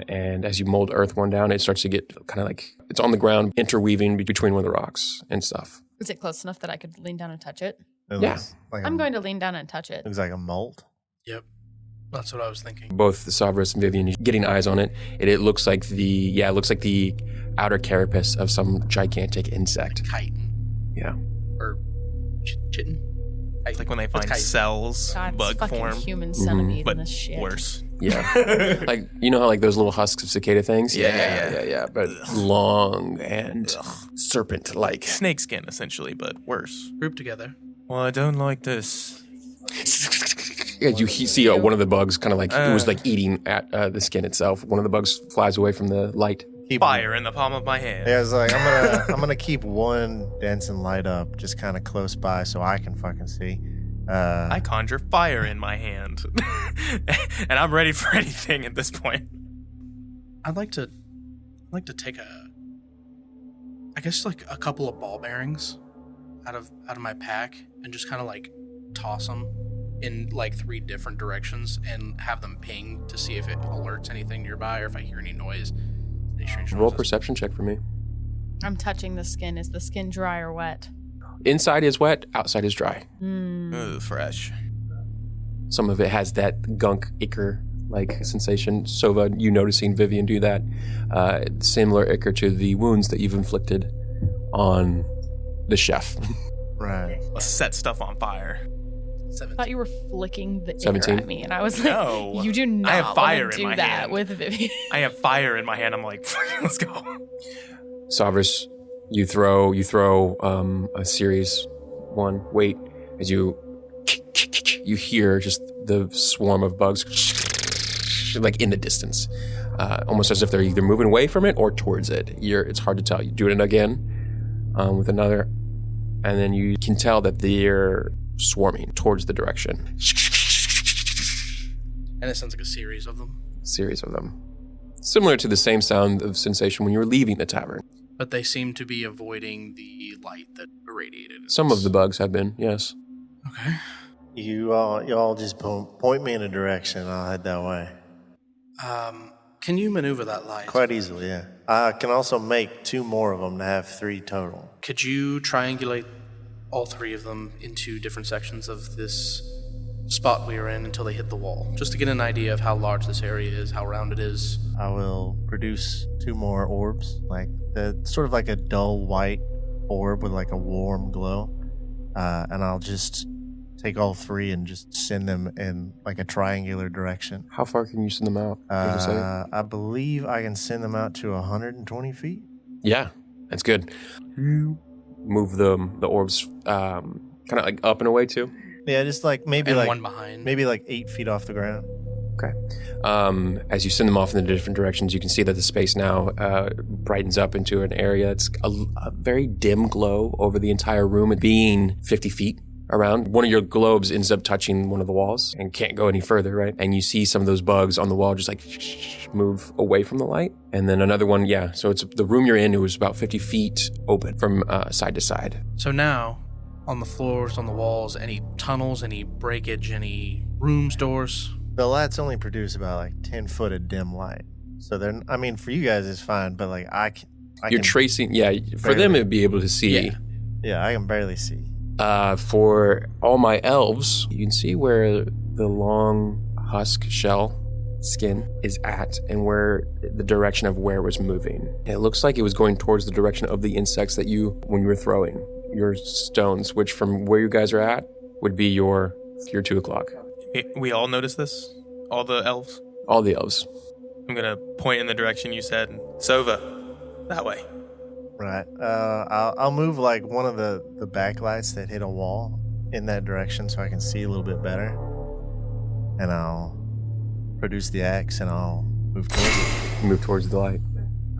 And as you mold earth one down, it starts to get kind of like it's on the ground, interweaving between one of the rocks and stuff. Is it close enough that I could lean down and touch it? It Yeah. looks like I'm going to lean down and touch it. Looks like a molt. Yep. That's what I was thinking. Both the Rovaris and Vivian getting eyes on it. It looks like the outer carapace of some gigantic insect. Chitin. Yeah. Or chitin? It's like when they find chitin. cells, God, bug fucking form, human centipede but in this shit. worse. Yeah. Like, you know how like those little husks of cicada things? Yeah. But long and serpent-like. Snakeskin, essentially, but worse. Group together. Well, I don't like this. Yeah, you see one of the bugs kind of like, it was like eating at the skin itself. One of the bugs flies away from the light, fire in the palm of my hand. Yeah, I was like, I'm gonna keep one dancing light up, just kind of close by, so I can fucking see. I conjure fire in my hand, and I'm ready for anything at this point. I'd like to take I guess like a couple of ball bearings out of my pack and just kind of like toss them in like 3 different directions and have them ping to see if it alerts anything nearby or if I hear any noise. Any strange Roll noises. perception check for me. I'm touching the skin. Is the skin dry or wet? Inside is wet, outside is dry. Ooh, fresh. Some of it has that gunk ichor-like sensation. Sova, you noticing Vivian do that. Similar ichor to the wounds that you've inflicted on the chef. Right. Let's set stuff on fire. I thought you were flicking the ichor 17? at me, and I was like, No. you do not I have fire want to in do my that hand. with Vivian. I have fire in my hand. I'm like, let's go. Savris, you throw a series one. Wait, as you hear just the swarm of bugs like in the distance, almost as if they're either moving away from it or towards it. It's hard to tell. You do it again with another, and then you can tell that they're swarming towards the direction. And it sounds like a series of them. Series of them, similar to the same sound of sensation when you were leaving the tavern. But they seem to be avoiding the light that irradiated. Some of the bugs have been, yes. Okay. You all just point me in a direction, and I'll head that way. Can you maneuver that light? Quite easily, yeah. I can also make 2 more of them to have 3 total. Could you triangulate all 3 of them into different sections of this spot we are in until they hit the wall? Just to get an idea of how large this area is, how round it is. I will produce 2 more orbs, like sort of like a dull white orb with like a warm glow, and I'll just take all 3 and just send them in like a triangular direction. How far can you send them out? What does it say? I believe I can send them out to 120 feet. Yeah, that's good. You move the orbs kind of like up and away too. Yeah, just like maybe And like one behind. maybe like 8 feet off the ground. Okay. As you send them off in the different directions, you can see that the space now brightens up into an area. It's a very dim glow over the entire room, and being 50 feet around. One of your globes ends up touching one of the walls and can't go any further, right? And you see some of those bugs on the wall just like move away from the light. And then another one, yeah. So it's the room you're in. It was about 50 feet open from side to side. So now, on the floors, on the walls, any tunnels, any breakage, any rooms, doors? The lights only produce about like 10 foot of dim light. So they're, I mean, for you guys it's fine, but like I You're can tracing, yeah. For them, it'd be able to see. Yeah, I can barely see. For all my elves, you can see where the long husk shell skin is at and where the direction of where it was moving. It looks like it was going towards the direction of the insects that when you were throwing your stones, which from where you guys are at would be your 2 o'clock. We all notice this? All the elves? All the elves. I'm going to point in the direction you said. Sova, that way. Right. I'll move like one of the backlights that hit a wall in that direction so I can see a little bit better. And I'll produce the axe and I'll move towards it. Move towards the light.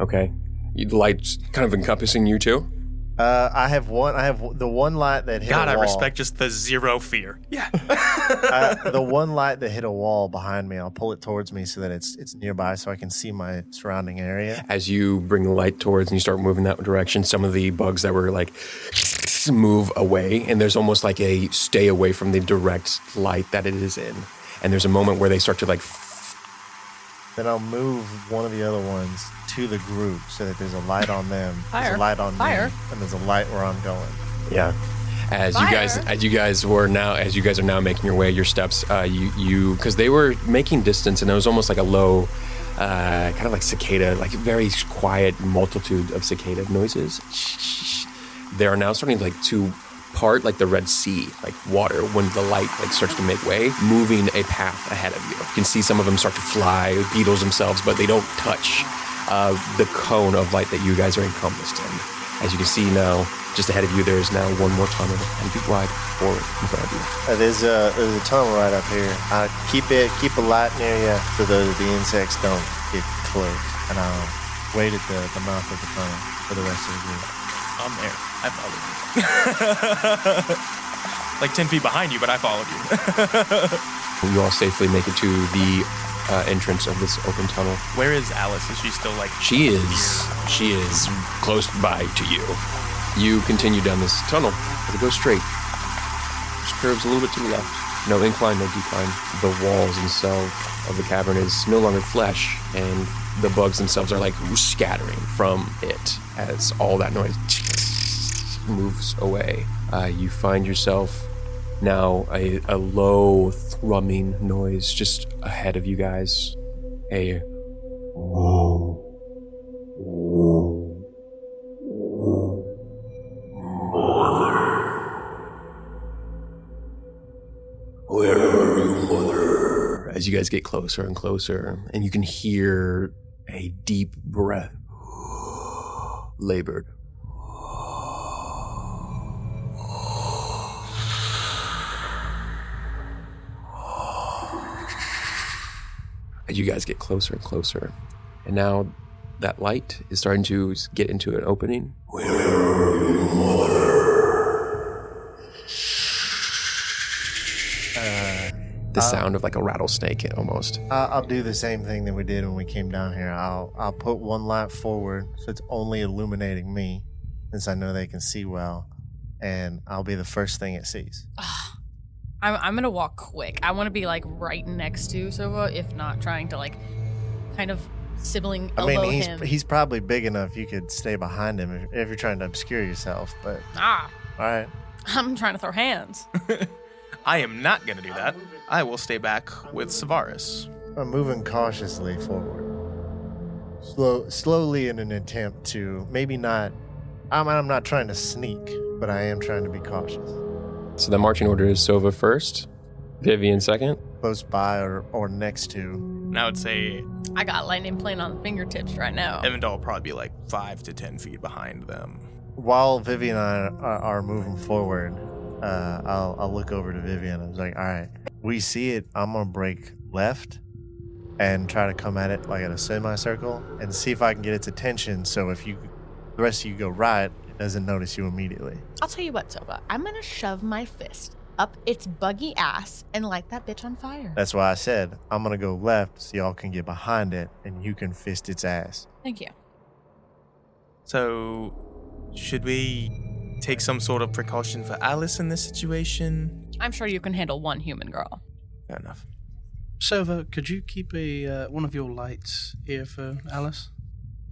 Okay. The light's kind of encompassing you too? I have the one light that hit God, a wall. I respect just the zero fear. Yeah. The one light that hit a wall behind me, I'll pull it towards me so that it's nearby so I can see my surrounding area. As you bring the light towards and you start moving that direction, some of the bugs that were like move away, and there's almost like a stay away from the direct light that it is in. And there's a moment where they start to like... Then I'll move one of the other ones to the group so that there's a light on them. There's Fire. a light on Fire. me, and there's a light where I'm going. Yeah. As you guys are now making your way, your steps, you because they were making distance, and it was almost like a low, kind of like cicada, like very quiet multitude of cicada noises. They are now starting to part like the Red Sea, like water, when the light like starts to make way, moving a path ahead of you. You can see some of them start to fly, beetles themselves, but they don't touch the cone of light that you guys are encompassed in. As you can see now, just ahead of you, there is now one more tunnel 10 feet wide forward in front of you. There's a tunnel right up here. Keep a light near you so the insects don't get close. And I'll wait at the mouth of the tunnel for the rest of the group. I'm there. I followed you. Like 10 feet behind you, but I followed you. You all safely make it to the entrance of this open tunnel. Where is Alice? Is she still like... She is close by to you. You continue down this tunnel. It goes straight. Just curves a little bit to the left. No incline, no decline. The walls themselves of the cavern is no longer flesh, and the bugs themselves are like scattering from it as all that noise moves away. You find yourself now a low thrumming noise just ahead of you guys. A whoa, whoa, whoa. Mother. Where are you, Mother? As you guys get closer and closer, and you can hear a deep breath, labored. As you guys get closer and closer, and now that light is starting to get into an opening. Where are you, Mother? The sound of like a rattlesnake almost. I'll do the same thing that we did when we came down here. I'll put one light forward so it's only illuminating me, since I know they can see well, and I'll be the first thing it sees. I'm gonna walk quick. I want to be like right next to Sova, if not trying to like kind of sibling elbow him. He's probably big enough you could stay behind him if you're trying to obscure yourself. But all right, I'm trying to throw hands. I am not gonna do that. I will stay back with Rovaris. I'm moving cautiously forward, slowly in an attempt to maybe not. I'm not trying to sneak, but I am trying to be cautious. So the marching order is Sova first, Vivian second. Close by or next to. And I would say... I got lightning playing on the fingertips right now. Evindal will probably be like 5 to 10 feet behind them. While Vivian and I are moving forward, I'll look over to Vivian. I was like, all right, we see it. I'm going to break left and try to come at it like at a semicircle and see if I can get its attention. So if the rest of you go right, it doesn't notice you immediately. I'll tell you what, Sova. I'm going to shove my fist up its buggy ass and light that bitch on fire. That's why I said I'm going to go left so y'all can get behind it and you can fist its ass. Thank you. So, should we take some sort of precaution for Alice in this situation? I'm sure you can handle one human girl. Fair enough. Sova, could you keep one of your lights here for Alice?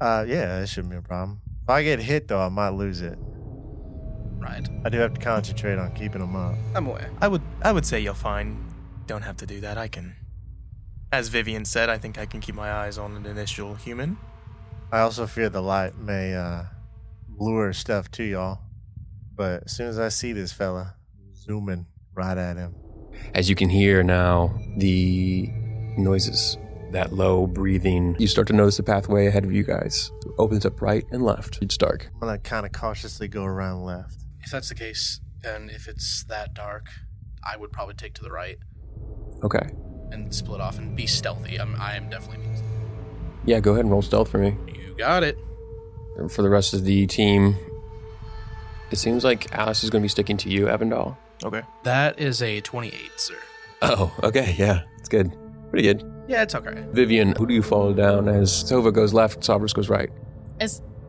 Yeah, that shouldn't be a problem. If I get hit, though, I might lose it. Right. I do have to concentrate on keeping them up. I'm aware. I would say you're fine. Don't have to do that. I can. As Vivian said, I think I can keep my eyes on an initial human. I also fear the light may lure stuff to y'all. But as soon as I see this fella, zooming right at him. As you can hear now, the noises, that low breathing, you start to notice the pathway ahead of you guys. It opens up right and left. It's dark. I'm going to kind of cautiously go around left. If that's the case, then if it's that dark, I would probably take to the right. Okay. And split off and be stealthy. I am definitely being stealthy. Yeah, go ahead and roll stealth for me. You got it. For the rest of the team, it seems like Alice is going to be sticking to you, Evindal. Okay. That is a 28, sir. Oh, okay, yeah. It's good. Pretty good. Yeah, it's okay. Vivian, who do you follow down as Sova goes left, Rovaris goes right?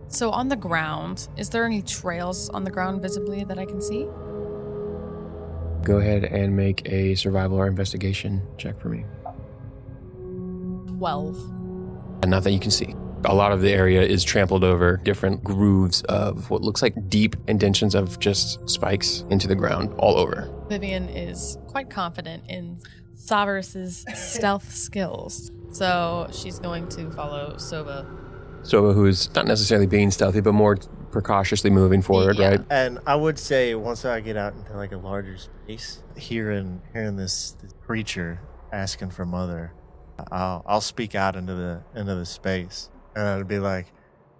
So on the ground, is there any trails on the ground visibly that I can see? Go ahead and make a survival or investigation check for me. 12. And not that you can see. A lot of the area is trampled over, different grooves of what looks like deep indentions of just spikes into the ground all over. Vivian is quite confident in Rovaris's stealth skills, so she's going to follow Sova. Sova, who's not necessarily being stealthy, but more precautiously moving forward, Yeah. right? And I would say once I get out into like a larger space, hearing this creature asking for mother, I'll speak out into the space, and I'd be like,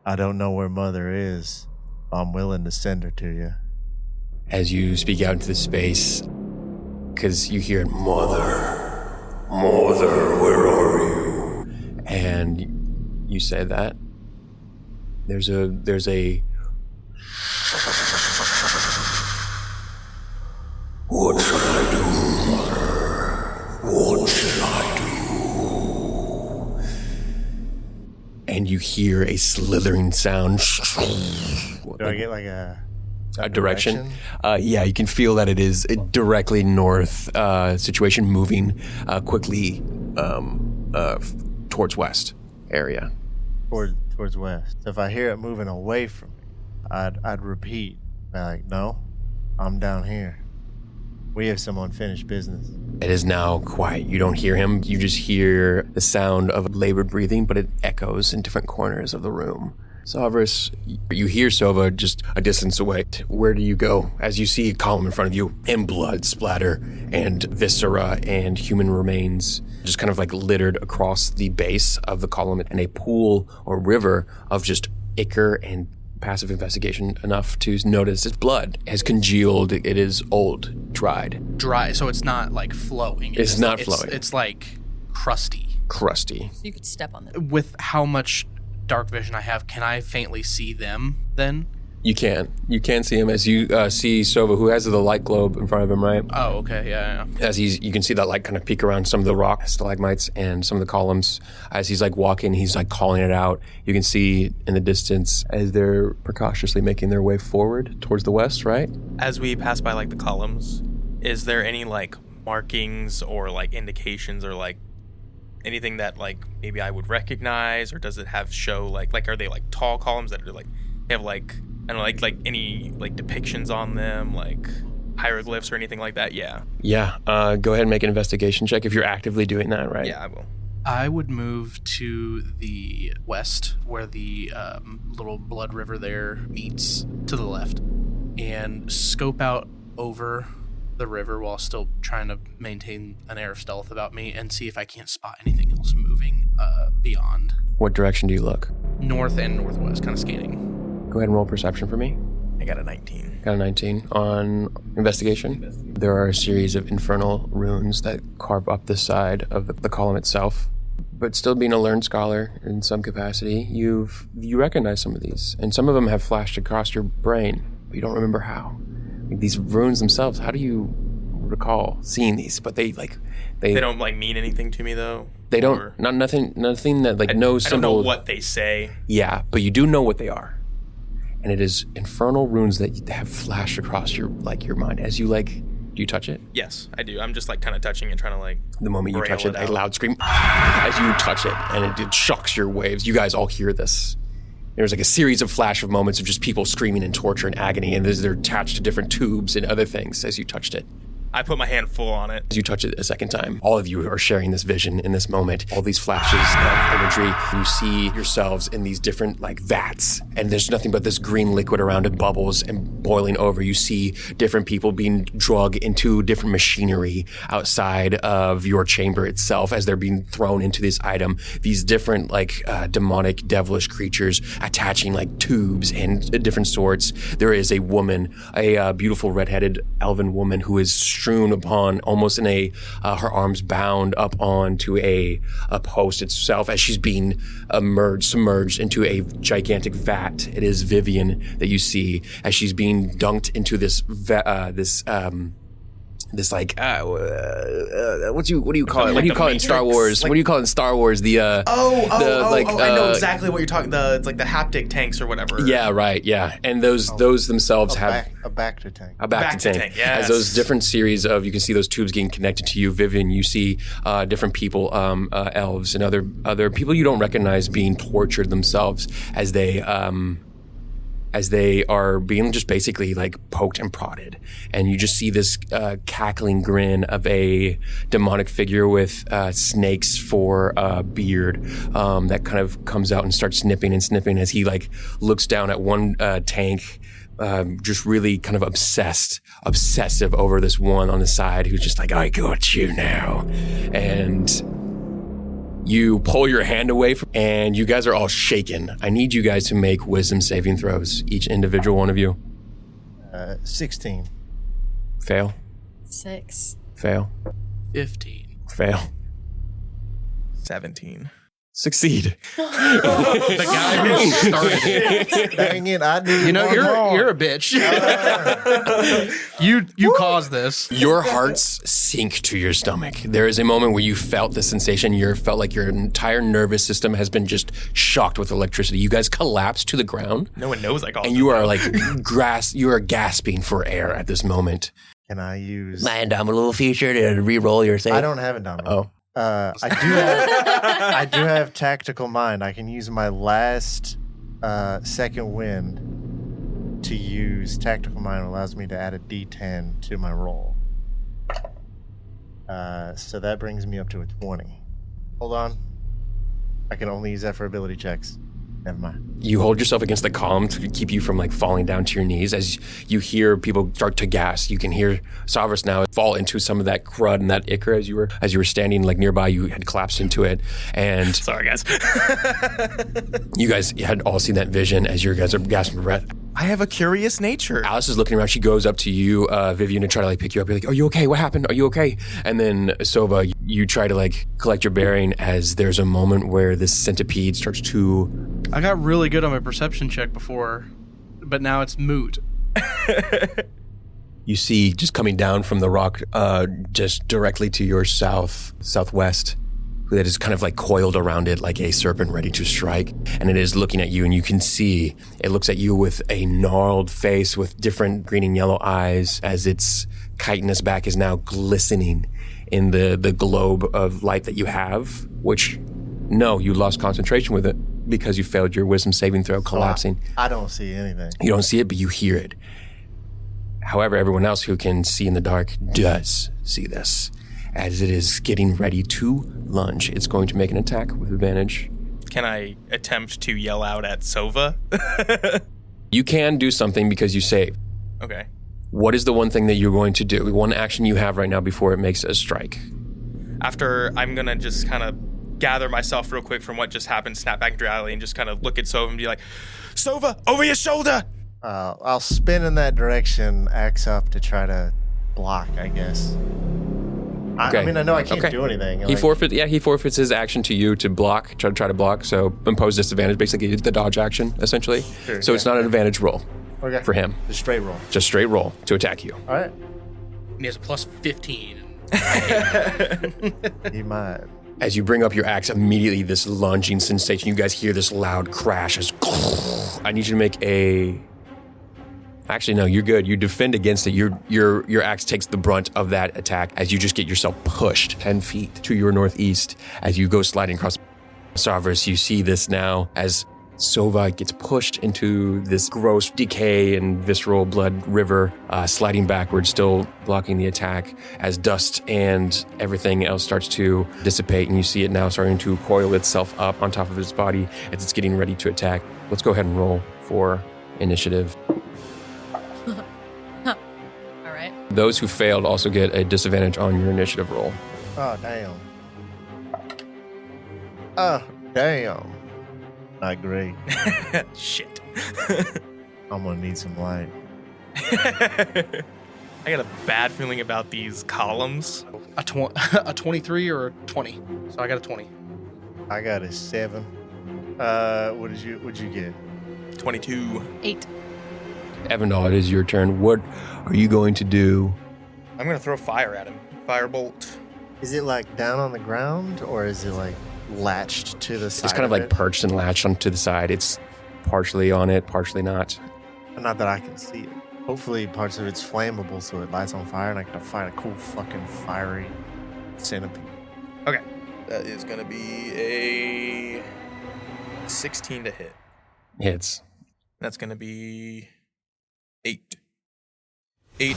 I don't know where mother is. I'm willing to send her to you. As you speak out into the space, because you hear, Mother, where are you? And you say that, There's a What shall I do, mother? What shall I do? And you hear a slithering sound. Do I get like a direction? Yeah, you can feel that it is directly north situation, moving quickly towards west area. Towards west. So if I hear it moving away from me, I'd repeat, like, no, I'm down here. We have some unfinished business. It is now quiet. You don't hear him. You just hear the sound of labored breathing, but it echoes in different corners of the room. So, Rovaris, you hear Sova just a distance away. Where do you go as you see a column in front of you and blood splatter and viscera and human remains just kind of like littered across the base of the column, and a pool or river of just ichor and passive investigation enough to notice its blood has congealed. It is old, dried. Dry, so it's not like flowing. It's not flowing. It's like crusty. Crusty. So you could step on them. With how much dark vision I have, can I faintly see them then? You can see him as you see Sova, who has the light globe in front of him, right? Oh, okay, yeah. As you can see that light kind of peek around some of the rock stalagmites and some of the columns. As he's like walking, he's like calling it out. You can see in the distance as they're precautiously making their way forward towards the west, right? As we pass by like the columns, is there any like markings or like indications or like anything that like maybe I would recognize, or does it have show like are they like tall columns that are like have like I don't know, like any like depictions on them, like hieroglyphs or anything like that? Yeah. Yeah. Go ahead and make an investigation check if you're actively doing that, right? Yeah, I will. I would move to the west where the little blood river there meets, to the left, and scope out over the river while still trying to maintain an air of stealth about me, and see if I can't spot anything else moving beyond. What direction do you look? North and northwest, kind of scanning. Go ahead and roll perception for me. I got a 19. Got a 19 on investigation. There are a series of infernal runes that carve up the side of the column itself. But still being a learned scholar in some capacity, you recognize some of these. And some of them have flashed across your brain, but you don't remember how. Like these runes themselves, how do you recall seeing these? But they don't like mean anything to me though. They don't. Nothing that like no symbol. I don't know what they say. Yeah, but you do know what they are. And it is infernal runes that have flashed across your mind as you like. Do you touch it? Yes, I do. I'm just like kind of touching and trying to like. The moment you touch it, a out. loud scream as you touch it, and it shocks your waves. You guys all hear this. There's like a series of flash of moments of just people screaming in torture and agony, and they're attached to different tubes and other things as you touched it. I put my hand full on it. As you touch it a second time, all of you are sharing this vision in this moment. All these flashes of imagery. You see yourselves in these different like vats, and there's nothing but this green liquid around it, bubbles and boiling over. You see different people being dragged into different machinery outside of your chamber itself as they're being thrown into this item. These different like demonic, devilish creatures attaching like tubes and different sorts. There is a woman, a beautiful redheaded elven woman who is strewn upon, almost in her arms bound up onto a post itself as she's being submerged into a gigantic vat. It is Vivian that you see as she's being dunked into this like what do you call it? What do you call it in Star Wars? What do you call it in Star Wars? I know exactly what you're talking. It's like the haptic tanks or whatever. Yeah, right. Yeah, and those themselves have a Bacta tank. A Bacta tank. Yes. As those different series of, you can see those tubes getting connected to you, Vivian. You see different people, elves and other people you don't recognize being tortured themselves as they are being just basically like poked and prodded. And you just see this cackling grin of a demonic figure with snakes for a beard that kind of comes out and starts snipping as he like looks down at one tank, just really kind of obsessive over this one on the side who's just like, I got you now. And you pull your hand away and you guys are all shaken. I need you guys to make wisdom saving throws, each individual one of you. 16. Fail. 6. Fail. 15. Fail. 17. Succeed. The guy who started it. Dang it, I knew. You're a bitch. You caused this. Your hearts sink to your stomach. There is a moment where you felt the sensation. You felt like your entire nervous system has been just shocked with electricity. You guys collapse to the ground. No one knows I caused it. And you are like you are gasping for air at this moment. Can I use my indomitable feature to re-roll your save? I don't have indomitable. Oh. I do have tactical mind. I can use my last second wind to use tactical mind. It allows me to add a D10 to my roll. So that brings me up to a 20. Hold on. I can only use that for ability checks. Never mind. You hold yourself against the column to keep you from like falling down to your knees. As you hear people start to gasp, you can hear Rovaris now fall into some of that crud and that ichor as you were standing like nearby. You had collapsed into it, and sorry guys. You guys had all seen that vision as you guys are gasping for breath. I have a curious nature. Alice is looking around. She goes up to you, Vivian, to try to like pick you up. You're like, "Are you okay? What happened? Are you okay?" And then Sova, you try to like collect your bearing as there's a moment where this centipede starts to. I got really good on my perception check before, but now it's moot. You see, just coming down from the rock, just directly to your southwest, that is kind of like coiled around it like a serpent ready to strike. And it is looking at you, and you can see it looks at you with a gnarled face with different green and yellow eyes as its chitinous back is now glistening in the globe of light that you have, which, no, you lost concentration with it because you failed your wisdom saving throw, collapsing. I don't see anything. You don't see it, but you hear it. However, everyone else who can see in the dark does see this. As it is getting ready to lunge, it's going to make an attack with advantage. Can I attempt to yell out at Sova? You can do something because you saved. Okay. What is the one thing that you're going to do? One action you have right now before it makes a strike? After, I'm going to just kind of gather myself real quick from what just happened, snap back into reality, and just kind of look at Sova and be like, Sova, over your shoulder! I'll spin in that direction, axe up to try to block, I guess. Okay. I mean, I know I can't do anything. He forfeits his action to you to block, try to block, so impose disadvantage, basically the dodge action, essentially. Sure, so it's not an advantage roll for him. Just straight roll. Just straight roll to attack you. All right. He has a plus 15. He might. As you bring up your axe, immediately this lunging sensation, you guys hear this loud crash. I need you to make a... Actually, no, you're good. You defend against it. Your axe takes the brunt of that attack as you just get yourself pushed 10 feet to your northeast. As you go sliding across Rovaris, you see this now as Sova gets pushed into this gross decay and visceral blood river, sliding backwards, still blocking the attack as dust and everything else starts to dissipate, and you see it now starting to coil itself up on top of its body as it's getting ready to attack. Let's go ahead and roll for initiative. All right. Those who failed also get a disadvantage on your initiative roll. Oh, damn. Oh, damn. Not great. Shit. I'm gonna need some light. I got a bad feeling about these columns. A 23 or a 20. So I got a 20. I got a 7. What'd you get? 22. 8. Evindal, it is your turn. What are you going to do? I'm going to throw fire at him. Firebolt. Is it like down on the ground, or is it like latched to the side? It's kind of like perched and latched onto the side. It's partially on it, partially not. Not that I can see it. Hopefully parts of it's flammable so it lights on fire and I can fight a cool fucking fiery centipede. Okay. That is going to be a 16 to hit. Hits. That's going to be 8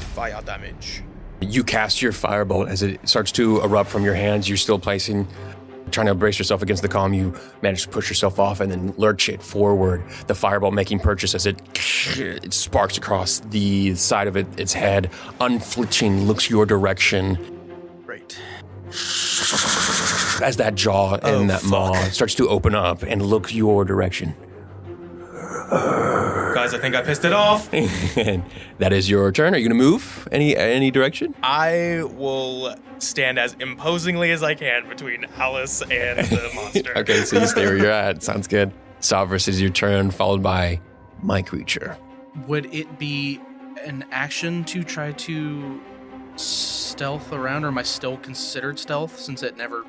fire damage. You cast your firebolt as it starts to erupt from your hands. You're still trying to brace yourself against the column. You manage to push yourself off and then lurch it forward. The firebolt making purchase as it sparks across the side of its head, unflinching, looks your direction. Right. As that jaw and that maw starts to open up and look your direction. God guys. I think I pissed it off. And that is your turn. Are you going to move any direction? I will stand as imposingly as I can between Alice and the monster. Okay, so you stay where you're at. Sounds good. Savras is your turn, followed by my creature. Would it be an action to try to stealth around, or am I still considered stealth since it never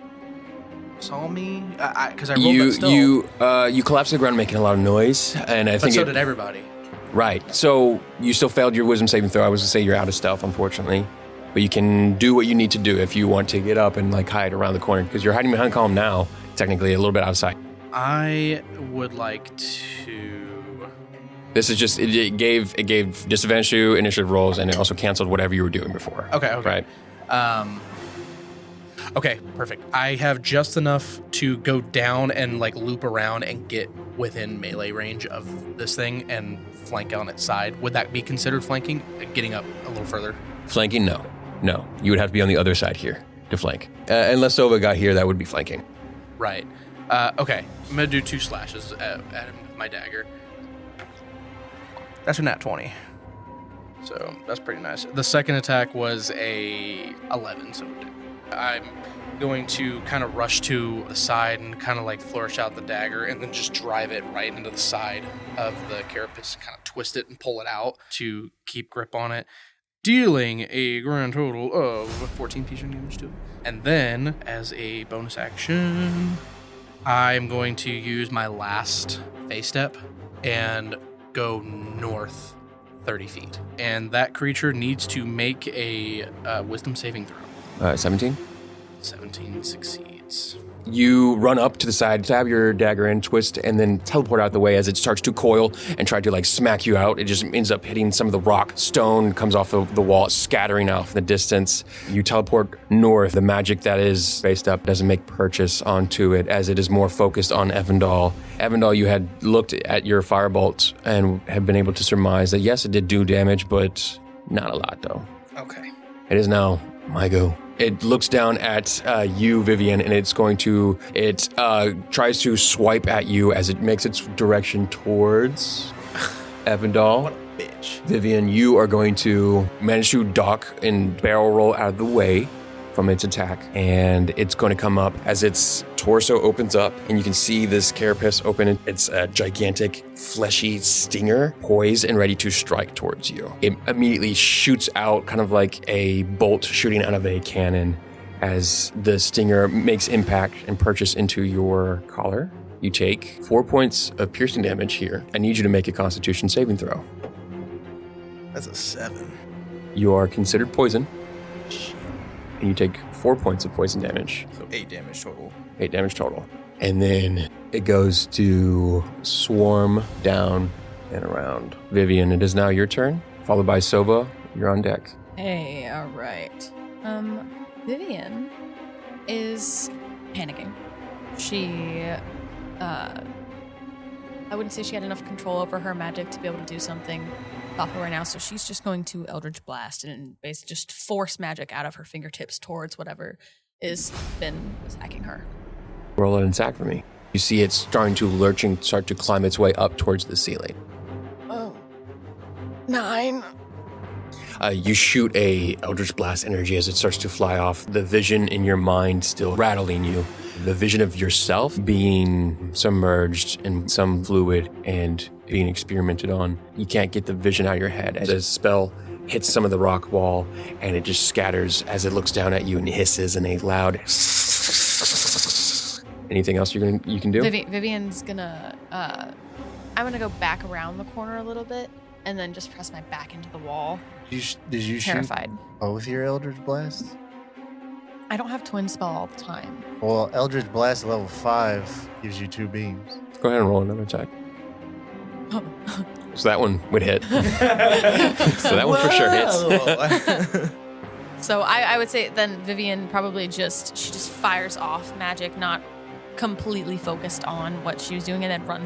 saw me? Because I rolled that stealth. You collapsed to the ground making a lot of noise, and I think so did everybody. Right. So you still failed your wisdom saving throw. I was going to say you're out of stealth, unfortunately. But you can do what you need to do if you want to get up and like hide around the corner, because you're hiding behind column now, technically a little bit out of sight. I would like to... This is just, it gave disadvantage to initiative rolls, and it also canceled whatever you were doing before. Okay. Right. Okay, perfect. I have just enough to go down and like loop around and get within melee range of this thing and flank on its side. Would that be considered flanking? Getting up a little further? Flanking? No. You would have to be on the other side here to flank. Unless Sova got here, that would be flanking. Right. Okay, I'm going to do 2 slashes at him with my dagger. That's a nat 20. So that's pretty nice. The second attack was a 11, so I'm going to kind of rush to the side and kind of like flourish out the dagger and then just drive it right into the side of the carapace, kind of twist it and pull it out to keep grip on it, dealing a grand total of 14 piercing damage to it. And then, as a bonus action, I'm going to use my last phase step and go north 30 feet. And that creature needs to make a wisdom saving throw. 17? 17 succeeds. You run up to the side, stab your dagger in, twist, and then teleport out the way as it starts to coil and try to like smack you out. It just ends up hitting some of the rock. Stone comes off of the wall, scattering out in the distance. You teleport north. The magic that is based up doesn't make purchase onto it, as it is more focused on Evindal. Evindal, you had looked at your firebolt and had been able to surmise that yes, it did do damage, but not a lot though. Okay. It is now my go. It looks down at you, Vivian, and it tries to swipe at you as it makes its direction towards Evindal. What a bitch. Vivian, you are going to manage to duck and barrel roll out of the way from its attack, and it's going to come up as its torso opens up, and you can see this carapace open. It's a gigantic, fleshy stinger poised and ready to strike towards you. It immediately shoots out, kind of like a bolt shooting out of a cannon, as the stinger makes impact and purchase into your collar. You take 4 points of piercing damage here. I need you to make a Constitution saving throw. That's a 7. You are considered poison, and you take 4 points of poison damage. So 8 damage total. 8 damage total. And then it goes to swarm down and around. Vivian, it is now your turn, followed by Sova. You're on deck. Hey, all right. Vivian is panicking. She, I wouldn't say she had enough control over her magic to be able to do something thoughtful right now, so she's just going to Eldritch Blast and basically just force magic out of her fingertips towards whatever is been attacking her. Roll an attack for me. You see it's starting to lurch and start to climb its way up towards the ceiling. Oh. 9. You shoot a Eldritch Blast energy as it starts to fly off, the vision in your mind still rattling you. The vision of yourself being submerged in some fluid and being experimented on. You can't get the vision out of your head as the spell hits some of the rock wall, and it just scatters as it looks down at you and hisses in a loud... Anything else you can do? Vivian's gonna... I'm gonna go back around the corner a little bit and then just press my back into the wall. Did you Terrified. shoot both your Eldritch Blasts? I don't have twin spell all the time. Well, Eldritch Blast level 5 gives you 2 beams. Go ahead and roll another attack. So that one would hit. So that one for sure hits. So I would say then Vivian probably just fires off magic, not completely focused on what she was doing, and then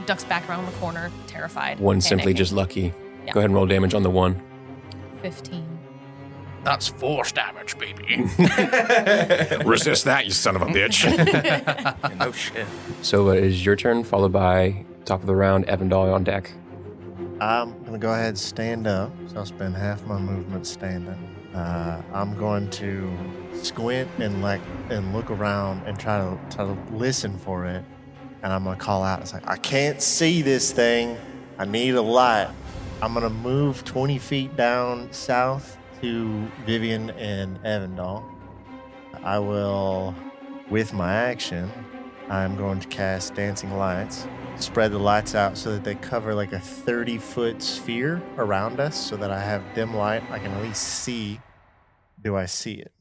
ducks back around the corner, terrified. One panicking. simply just lucky. Yeah. Go ahead and roll damage on the 1. 15. That's force damage, baby. Resist that, you son of a bitch. No shit. So it is your turn, followed by top of the round, Evindal on deck. I'm going to go ahead and stand up. So I'll spend half my movement standing. I'm going to squint and look around and try to listen for it. And I'm going to call out. It's like, I can't see this thing. I need a light. I'm going to move 20 feet down south to Vivian and Evindal. I will, with my action, I'm going to cast Dancing Lights. Spread the lights out so that they cover like a 30-foot sphere around us so that I have dim light. I can at least see. Do I see it?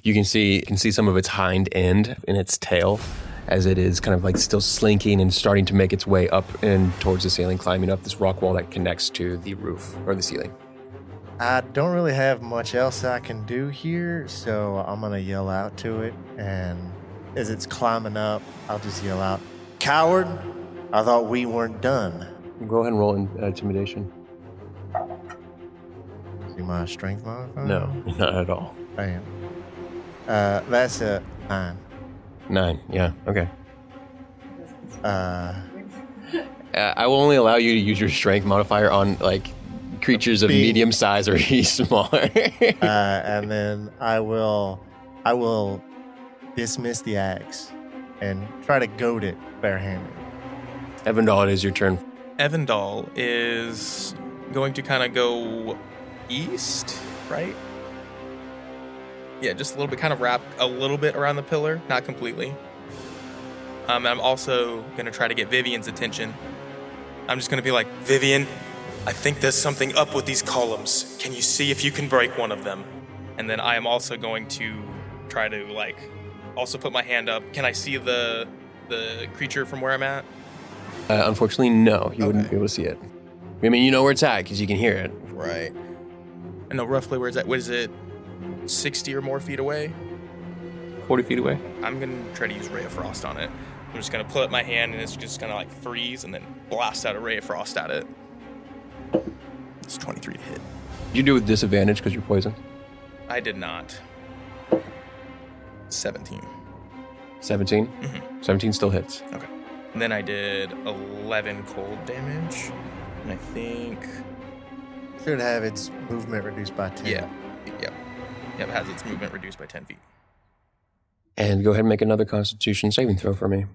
You can see some of its hind end in its tail as it is kind of like still slinking and starting to make its way up and towards the ceiling, climbing up this rock wall that connects to the roof or the ceiling. I don't really have much else I can do here, so I'm going to yell out to it. And as it's climbing up, I'll just yell out, "Coward, I thought we weren't done." Go ahead and roll intimidation. See my strength modifier? No, not at all. Damn. That's a 9. 9, yeah, okay. Uh, I will only allow you to use your strength modifier on like creatures of medium size or smaller. And then I will dismiss the axe and try to goad it barehanded. Evindal, it is your turn. Evindal is going to kind of go east, right? Yeah, just a little bit, kind of wrap a little bit around the pillar, not completely. And I'm also going to try to get Vivian's attention. I'm just going to be like, "Vivian, I think there's something up with these columns. Can you see if you can break one of them?" And then I am also going to try to, like, also put my hand up. Can I see the creature from where I'm at? Unfortunately, no. You wouldn't be able to see it. I mean, you know where it's at because you can hear it. Right. I know roughly where it's at. What is it? 60 or more feet away? 40 feet away? I'm going to try to use Ray of Frost on it. I'm just going to put up my hand and it's just going to like freeze and then blast out a Ray of Frost at it. It's 23 to hit. You do with disadvantage because you're poisoned? I did not. 17. 17? Mm-hmm. 17 still hits. Okay. And then I did 11 cold damage. And I think... Should have its movement reduced by 10. Yeah. Yep. It has its movement reduced by 10 feet. And go ahead and make another Constitution saving throw for me.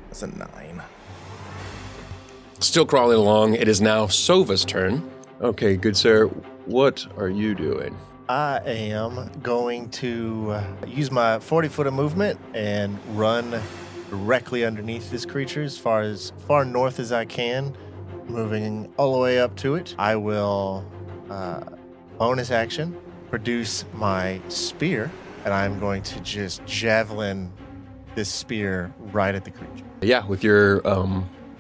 That's a 9. Still crawling along. It is now Sova's turn. Okay, good sir. What are you doing? I am going to use my 40 foot of movement and run directly underneath this creature as far north as I can, moving all the way up to it. I will bonus action produce my spear, and I'm going to just javelin this spear right at the creature. Yeah, with your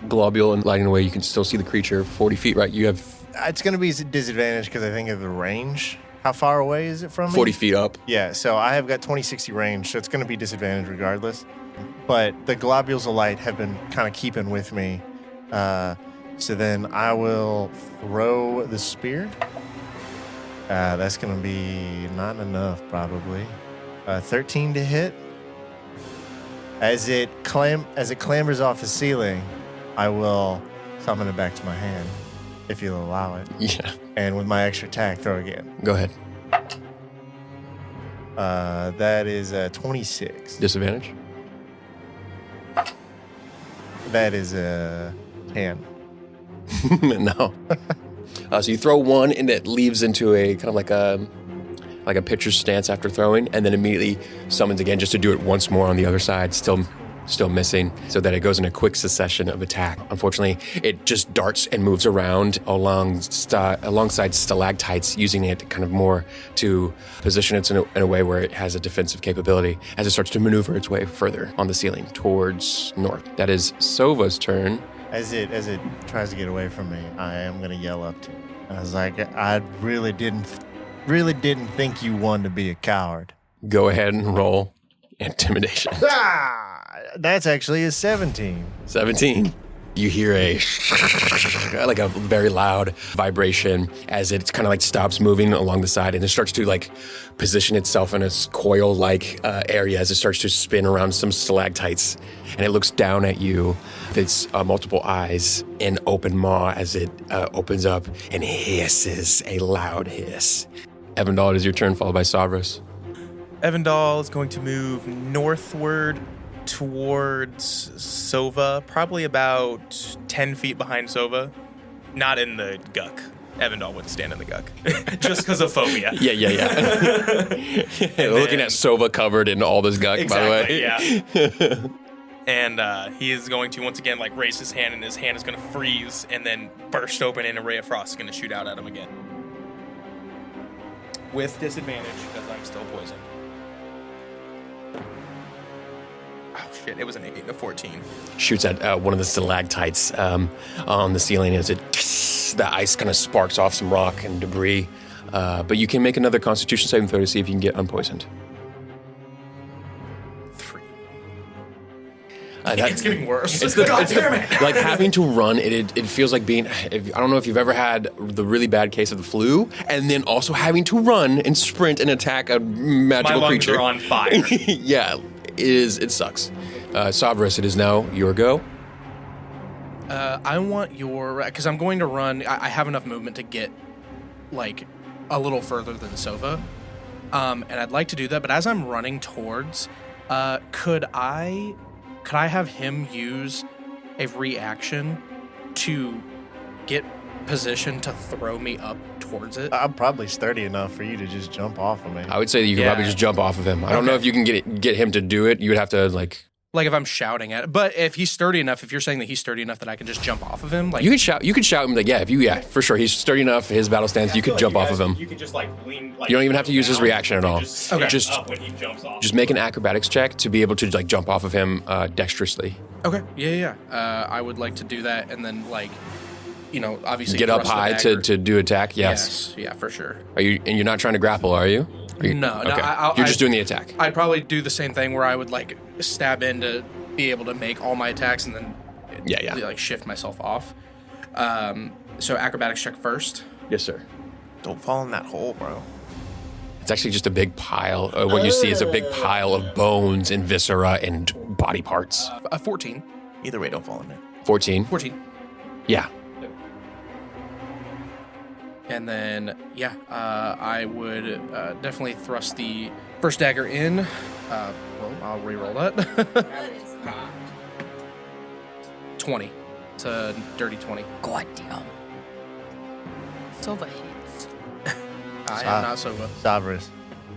globule and lighting away, you can still see the creature 40 feet, right? You have... It's going to be a disadvantage because I think of the range. How far away is it from me? 40 feet up. Yeah, so I have got 20-60 range, so it's going to be disadvantage regardless. But the globules of light have been kind of keeping with me. So then I will throw the spear. That's going to be not enough, probably. 13 to hit. As it clambers off the ceiling, I will summon it back to my hand, if you'll allow it. Yeah. And with my extra attack, throw again. Go ahead. That is 26. Disadvantage? That is a 10. No. So you throw one and it leaves into a kind of like a pitcher's stance after throwing, and then immediately summons again just to do it once more on the other side, still missing, so that it goes in a quick succession of attack. Unfortunately, it just darts and moves around alongside stalactites, using it kind of more to position it in a way where it has a defensive capability as it starts to maneuver its way further on the ceiling towards north. That is Sova's turn. As it tries to get away from me, I am going to yell up to it. I was like, I really didn't think you wanted to be a coward. Go ahead and roll intimidation. That's actually a 17. 17. You hear a like a very loud vibration as it kind of like stops moving along the side, and it starts to like position itself in a coil-like area as it starts to spin around some stalactites, and it looks down at you with its multiple eyes and open maw as it opens up and hisses a loud hiss. Evindal, it is your turn, followed by Rovaris. Evindal is going to move northward towards Sova, probably about 10 feet behind Sova. Not in the guck. Evindal wouldn't stand in the guck. Just because of phobia. Yeah. Looking at Sova covered in all this guck, exactly, by the way. Yeah. And he is going to once again like raise his hand, and his hand is going to freeze and then burst open, and a ray of frost is going to shoot out at him again. With disadvantage because I'm still poisoned. Oh shit, it was an 8 and a 14. Shoots at one of the stalactites on the ceiling as the ice kind of sparks off some rock and debris. But you can make another Constitution saving throw to see if you can get unpoisoned. 3. It's getting worse. God damn it! Like having to run, it feels like being, I don't know if you've ever had the really bad case of the flu, and then also having to run and sprint and attack a magical My lungs creature. are on fire. Yeah, it sucks. Rovaris, it is now your go. I want your, because I'm going to run. I have enough movement to get like a little further than Sova, and I'd like to do that. But as I'm running towards, could I have him use a reaction to get position to throw me up towards it? I'm probably sturdy enough for you to just jump off of me. I would say that you could probably just jump off of him. I don't know if you can get him to do it. You would have to like if I'm shouting at it. But if he's sturdy enough, if you're saying that he's sturdy enough that I can just jump off of him, like you could shout him like for sure he's sturdy enough. His battle stance, you could jump off of him. You could just like lean. Like, You don't even have to use his reaction at all. Just up when he jumps off. Just make an acrobatics check to be able to like jump off of him dexterously. Okay. Yeah. I would like to do that, and then obviously Get up thrust the high dagger. to do attack. Yes. Yeah, for sure. Are you? And you're not trying to grapple, are you? No. Okay. You're just doing the attack. I'd probably do the same thing where I would like stab in to be able to make all my attacks, and then like shift myself off. So acrobatics check first. Yes, sir. Don't fall in that hole, bro. It's actually just a big pile. What you see is a big pile of bones and viscera and body parts. 14. Either way, don't fall in there. 14. 14. Yeah. And then, I would definitely thrust the first dagger in. I'll re-roll that. 20. It's a dirty 20. God damn. Sova hits. I am not Sova.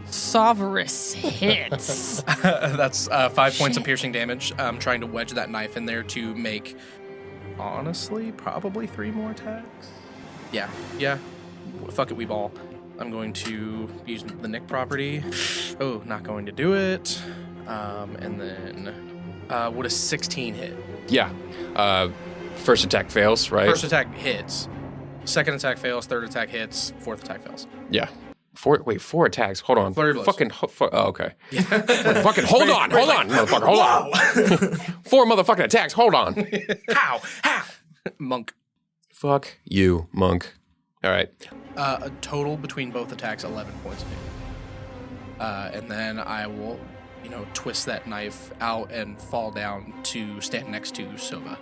Rovaris. Hits. That's 5 points of piercing damage. I'm trying to wedge that knife in there to make, honestly, probably 3 more attacks. Yeah. Fuck it, we ball. I'm going to use the Nick property. Oh, not going to do it. And then, would a 16 hit? Yeah. First attack fails, right? First attack hits. Second attack fails. Third attack hits. Fourth attack fails. Yeah. 4 attacks. Hold on. Flurry blows. Okay. Fucking hold on, motherfucker. Hold on. 4 motherfucking attacks. Hold on. How? Monk. Fuck you, monk. All right. A total between both attacks, 11 points of damage. And then I will, twist that knife out and fall down to stand next to Sova.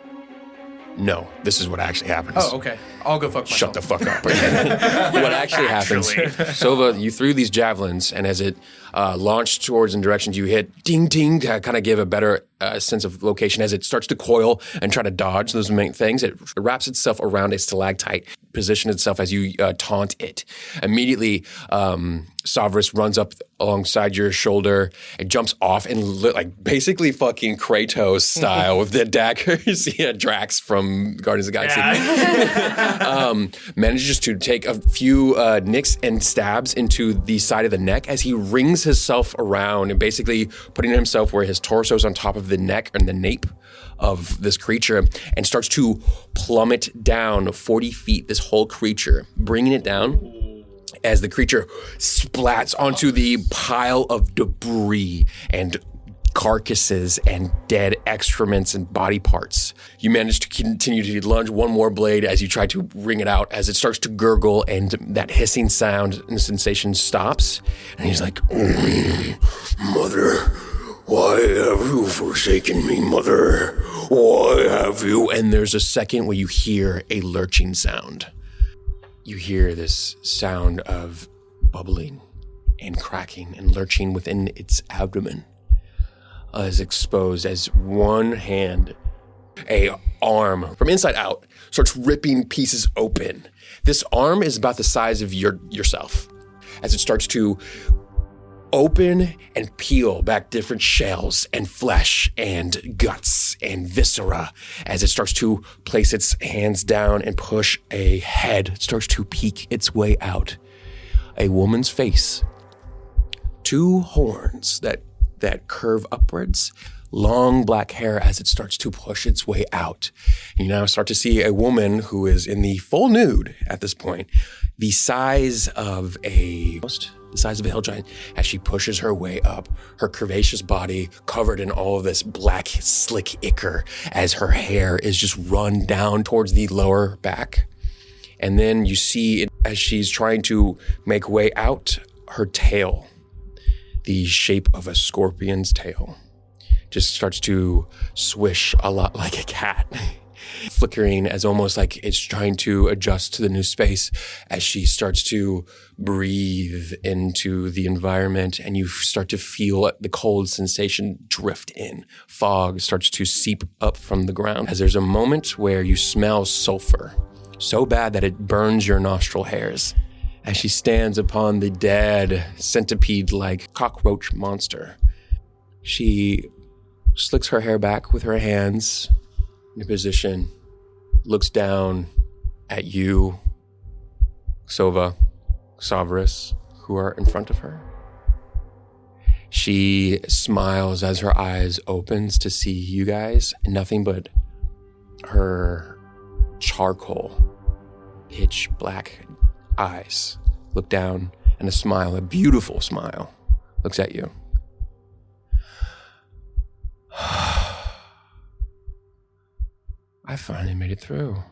No, this is what actually happens. Oh, okay. I'll go fuck myself. Shut the fuck up. What actually happens, Sova, you threw these javelins, and as it launched towards in directions you hit, ding, ding, to kind of give a better sense of location. As it starts to coil and try to dodge those main things, it wraps itself around a stalactite, positions itself as you taunt it. Immediately, Rovaris runs up alongside your shoulder and jumps off and basically fucking Kratos style with the daggers. Drax from Guardians of the Galaxy. Manages to take a few nicks and stabs into the side of the neck as he rings himself around and basically putting himself where his torso's on top of the neck and the nape of this creature and starts to plummet down 40 feet, this whole creature, bringing it down as the creature splats onto the pile of debris and carcasses and dead excrements and body parts. You manage to continue to lunge one more blade as you try to wring it out as it starts to gurgle and that hissing sound and sensation stops. And he's like, Mother, why have you forsaken me, Mother? Why have you? And there's a second where you hear a lurching sound. You hear this sound of bubbling and cracking and lurching within its abdomen. Is exposed as one hand, a arm from inside out, starts ripping pieces open. This arm is about the size of yourself as it starts to open and peel back different shells and flesh and guts and viscera as it starts to place its hands down and push a head. It starts to peek its way out. A woman's face. 2 horns that curve upwards, long black hair as it starts to push its way out. You now start to see a woman who is in the full nude at this point, the size of a hill giant as she pushes her way up, her curvaceous body covered in all of this black, slick ichor as her hair is just run down towards the lower back. And then you see as she's trying to make way out, her tail, the shape of a scorpion's tail, just starts to swish a lot like a cat, flickering as almost like it's trying to adjust to the new space as she starts to breathe into the environment, and you start to feel the cold sensation drift in. Fog starts to seep up from the ground as there's a moment where you smell sulfur so bad that it burns your nostril hairs. As she stands upon the dead centipede-like cockroach monster, she slicks her hair back with her hands in a position, looks down at you, Sova, Rovaris, who are in front of her. She smiles as her eyes opens to see you guys, and nothing but her charcoal, pitch black eyes look down, and a smile, a beautiful smile, looks at you. I finally made it through.